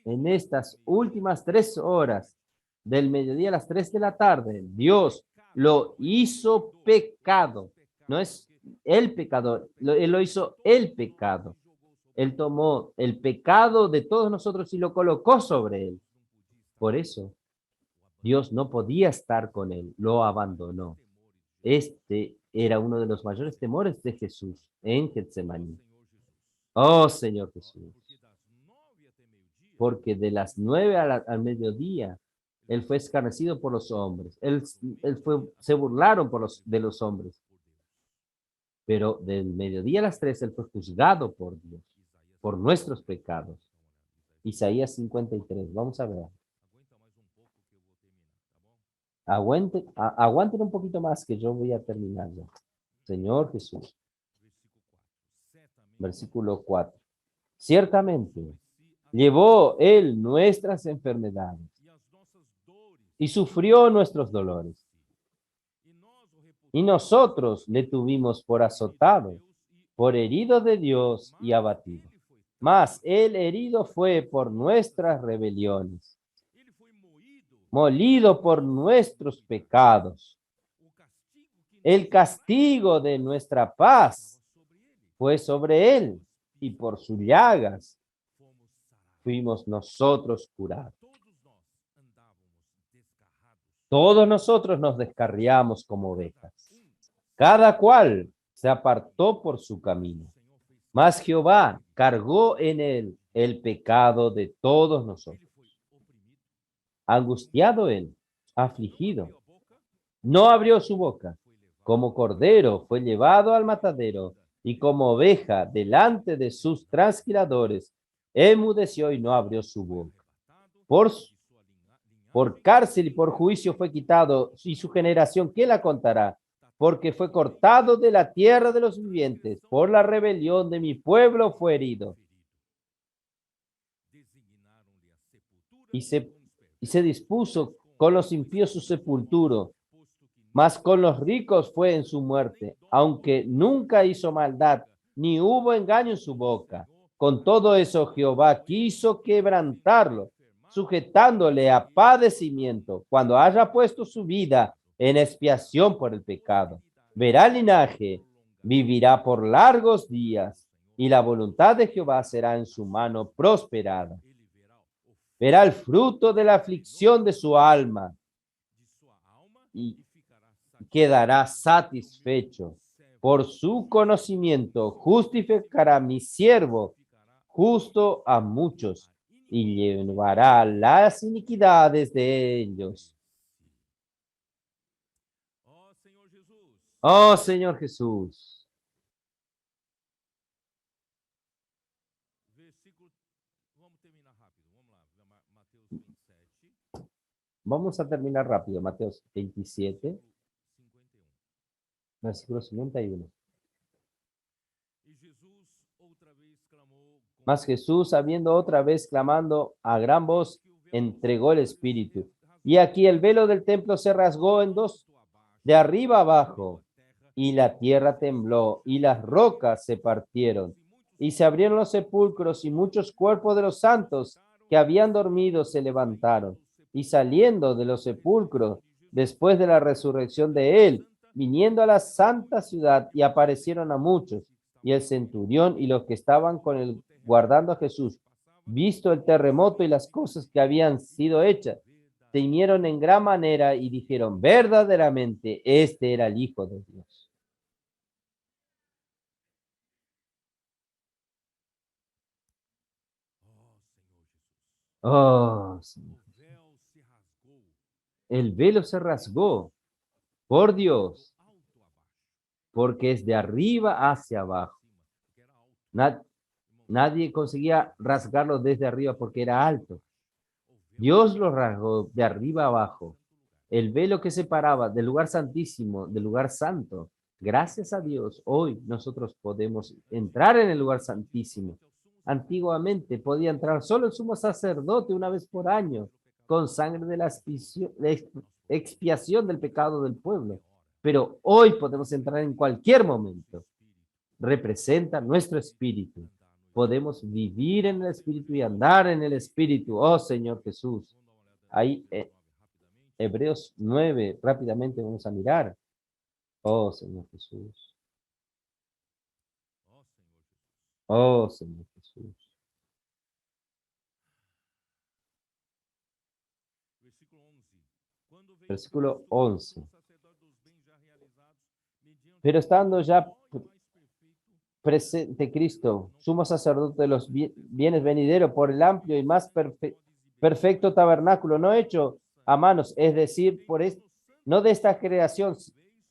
En estas últimas 3 horas del mediodía a las 3 de la tarde, Dios lo hizo pecado. No es el pecador, Él lo hizo el pecado. Él tomó el pecado de todos nosotros y lo colocó sobre él. Por eso, Dios no podía estar con él, lo abandonó. Este era uno de los mayores temores de Jesús en Getsemaní. Oh, Señor Jesús, porque de las 9 al mediodía, él fue escarnecido por los hombres. Se burlaron de los hombres. Pero del mediodía a las 3, él fue juzgado por Dios, por nuestros pecados. Isaías 53, vamos a ver. Aguanten un poquito más que yo voy a terminar ya. Señor Jesús. Versículo 4. Ciertamente, llevó él nuestras enfermedades y sufrió nuestros dolores. Y nosotros le tuvimos por azotado, por herido de Dios y abatido. Mas el herido fue por nuestras rebeliones, molido por nuestros pecados. El castigo de nuestra paz fue sobre él, y por sus llagas fuimos nosotros curados. Todos nosotros nos descarriamos como ovejas. Cada cual se apartó por su camino. Mas Jehová cargó en él el pecado de todos nosotros. Angustiado él, afligido, no abrió su boca. Como cordero fue llevado al matadero, y como oveja delante de sus trasquiladores, enmudeció y no abrió su boca. Por cárcel y por juicio fue quitado, y su generación, ¿qué la contará? Porque fue cortado de la tierra de los vivientes, por la rebelión de mi pueblo fue herido. Y se dispuso con los impíos su sepultura, Mas con los ricos fue en su muerte, aunque nunca hizo maldad, ni hubo engaño en su boca. Con todo eso Jehová quiso quebrantarlo, sujetándole a padecimiento, cuando haya puesto su vida en expiación por el pecado. Verá el linaje, vivirá por largos días, y la voluntad de Jehová será en su mano prosperada. Verá el fruto de la aflicción de su alma, y quedará satisfecho. Por su conocimiento justificará mi siervo justo a muchos, y llevará las iniquidades de ellos. Oh Señor Jesús. Vamos a terminar rápido. Mateo 27, versículo 51. Mas Jesús, habiendo otra vez clamando a gran voz, entregó el Espíritu. Y aquí el velo del templo se rasgó en dos, de arriba abajo, y la tierra tembló, y las rocas se partieron, y se abrieron los sepulcros, y muchos cuerpos de los santos que habían dormido se levantaron, y saliendo de los sepulcros, después de la resurrección de él, viniendo a la santa ciudad, y aparecieron a muchos, y el centurión y los que estaban con él guardando a Jesús, visto el terremoto y las cosas que habían sido hechas, temieron en gran manera y dijeron, verdaderamente, este era el Hijo de Dios. Oh, Señor. El velo se rasgó, por Dios, porque es de arriba hacia abajo. Nadie conseguía rasgarlo desde arriba porque era alto. Dios lo rasgó de arriba abajo. El velo que separaba del lugar santísimo, del lugar santo. Gracias a Dios, hoy nosotros podemos entrar en el lugar santísimo. Antiguamente podía entrar solo el sumo sacerdote una vez por año, con sangre de la expiación del pecado del pueblo. Pero hoy podemos entrar en cualquier momento. Representa nuestro espíritu. Podemos vivir en el espíritu y andar en el espíritu. Oh Señor Jesús. Ahí, Hebreos 9, rápidamente vamos a mirar. Oh Señor Jesús. Oh Señor Jesús. Versículo 11. Pero estando ya presente Cristo, sumo sacerdote de los bienes venideros, por el amplio y más perfecto tabernáculo, no hecho a manos, es decir, no de esta creación,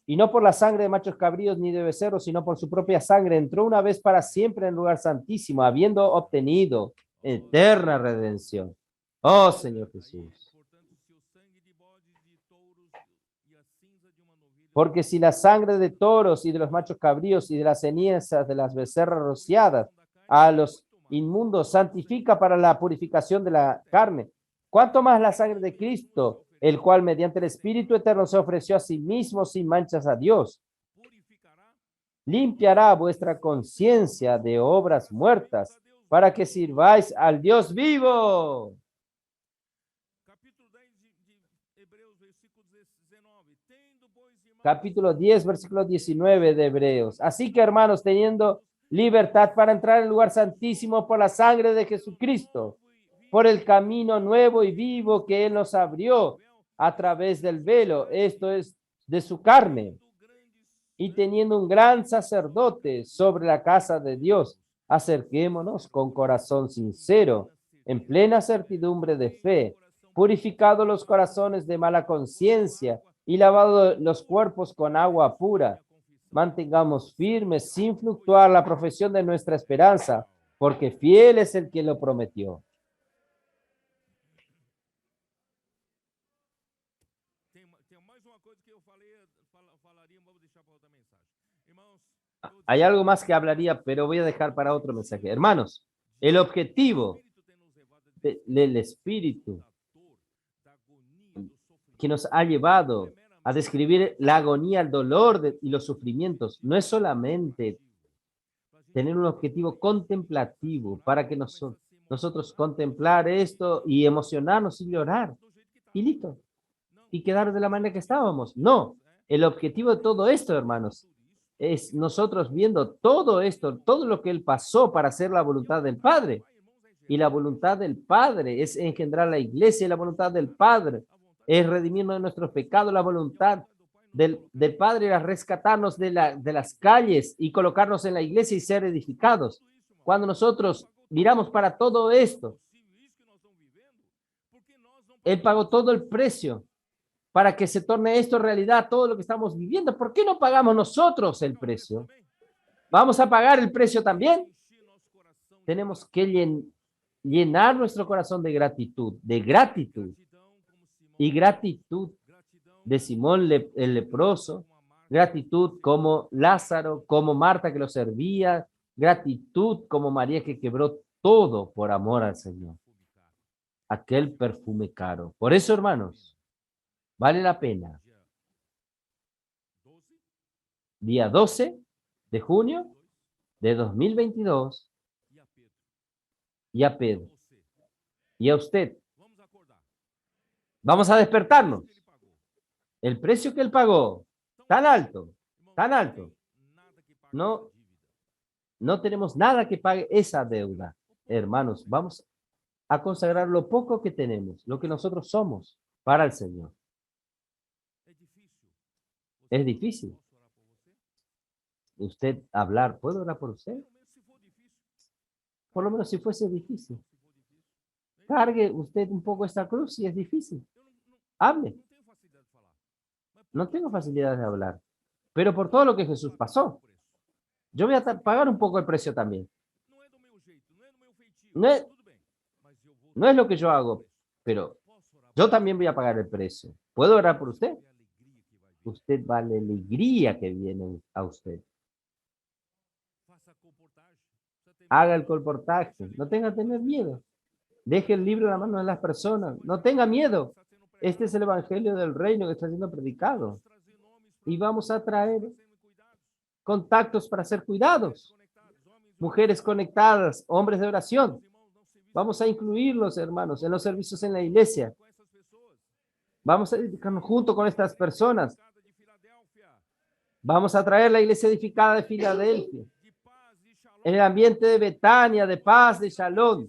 y no por la sangre de machos cabríos ni de becerros, sino por su propia sangre, entró una vez para siempre en el lugar santísimo, habiendo obtenido eterna redención. Oh Señor Jesús. Porque si la sangre de toros y de los machos cabríos y de las cenizas de las becerras rociadas a los inmundos santifica para la purificación de la carne, ¿cuánto más la sangre de Cristo, el cual mediante el Espíritu eterno se ofreció a sí mismo sin manchas a Dios, limpiará vuestra conciencia de obras muertas para que sirváis al Dios vivo? Capítulo 10, versículo 19 de Hebreos. Así que, hermanos, teniendo libertad para entrar al lugar santísimo por la sangre de Jesucristo, por el camino nuevo y vivo que Él nos abrió a través del velo, esto es, de su carne, y teniendo un gran sacerdote sobre la casa de Dios, acerquémonos con corazón sincero, en plena certidumbre de fe, purificados los corazones de mala conciencia y lavados los cuerpos con agua pura. Mantengamos firmes sin fluctuar la profesión de nuestra esperanza, porque fiel es el que lo prometió. Hay algo más que hablaría, pero voy a dejar para otro mensaje. Hermanos, el objetivo del Espíritu que nos ha llevado a describir la agonía, el dolor y los sufrimientos. No es solamente tener un objetivo contemplativo para que nosotros contemplar esto y emocionarnos y llorar y listo, y quedar de la manera que estábamos. No, el objetivo de todo esto, hermanos, es nosotros viendo todo esto, todo lo que él pasó para hacer la voluntad del Padre. Y la voluntad del Padre es engendrar la iglesia, y la voluntad del Padre es redimirnos de nuestros pecados, la voluntad del Padre era rescatarnos de las calles y colocarnos en la iglesia y ser edificados. Cuando nosotros miramos para todo esto, él pagó todo el precio para que se torne esto realidad, todo lo que estamos viviendo. ¿Por qué no pagamos nosotros el precio? ¿Vamos a pagar el precio también? Tenemos que llenar nuestro corazón de gratitud, y gratitud de Simón el leproso, gratitud como Lázaro, como Marta que lo servía, gratitud como María que quebró todo por amor al Señor. Aquel perfume caro. Por eso, hermanos, vale la pena. Día 12 de junio de 2022, y a Pedro, y a usted, vamos a despertarnos. El precio que él pagó, tan alto, no tenemos nada que pague esa deuda. Hermanos, vamos a consagrar lo poco que tenemos, lo que nosotros somos para el Señor. Es difícil. Usted hablar, ¿puedo orar por usted? Por lo menos si fuese difícil. Cargue usted un poco esta cruz si es difícil. Hable. No tengo facilidad de hablar, pero por todo lo que Jesús pasó, yo voy a pagar un poco el precio también. No es lo que yo hago, pero yo también voy a pagar el precio. ¿Puedo orar por usted? Usted va la alegría que viene a usted. Haga el colportaje. No tenga que tener miedo. Deje el libro en la mano de las personas. No tenga miedo. Este es el evangelio del reino que está siendo predicado. Y vamos a traer contactos para ser cuidados. Mujeres conectadas, hombres de oración. Vamos a incluirlos, hermanos, en los servicios en la iglesia. Vamos a dedicarnos junto con estas personas. Vamos a traer la iglesia edificada de Filadelfia. En el ambiente de Betania, de paz, de Shalom.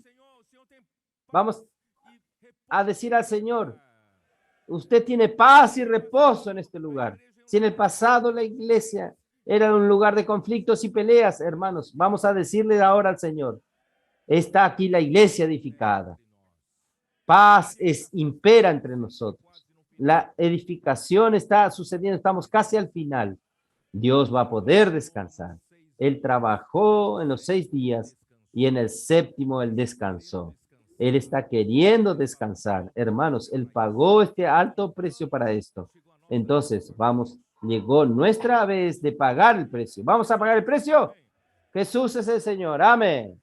Vamos a decir al Señor, usted tiene paz y reposo en este lugar. Si en el pasado la iglesia era un lugar de conflictos y peleas, hermanos, vamos a decirle ahora al Señor, está aquí la iglesia edificada. Paz impera entre nosotros. La edificación está sucediendo, estamos casi al final. Dios va a poder descansar. Él trabajó en los 6 días y en el 7º Él descansó. Él está queriendo descansar. Hermanos, Él pagó este alto precio para esto. Entonces, llegó nuestra vez de pagar el precio. ¿Vamos a pagar el precio? Jesús es el Señor. Amén.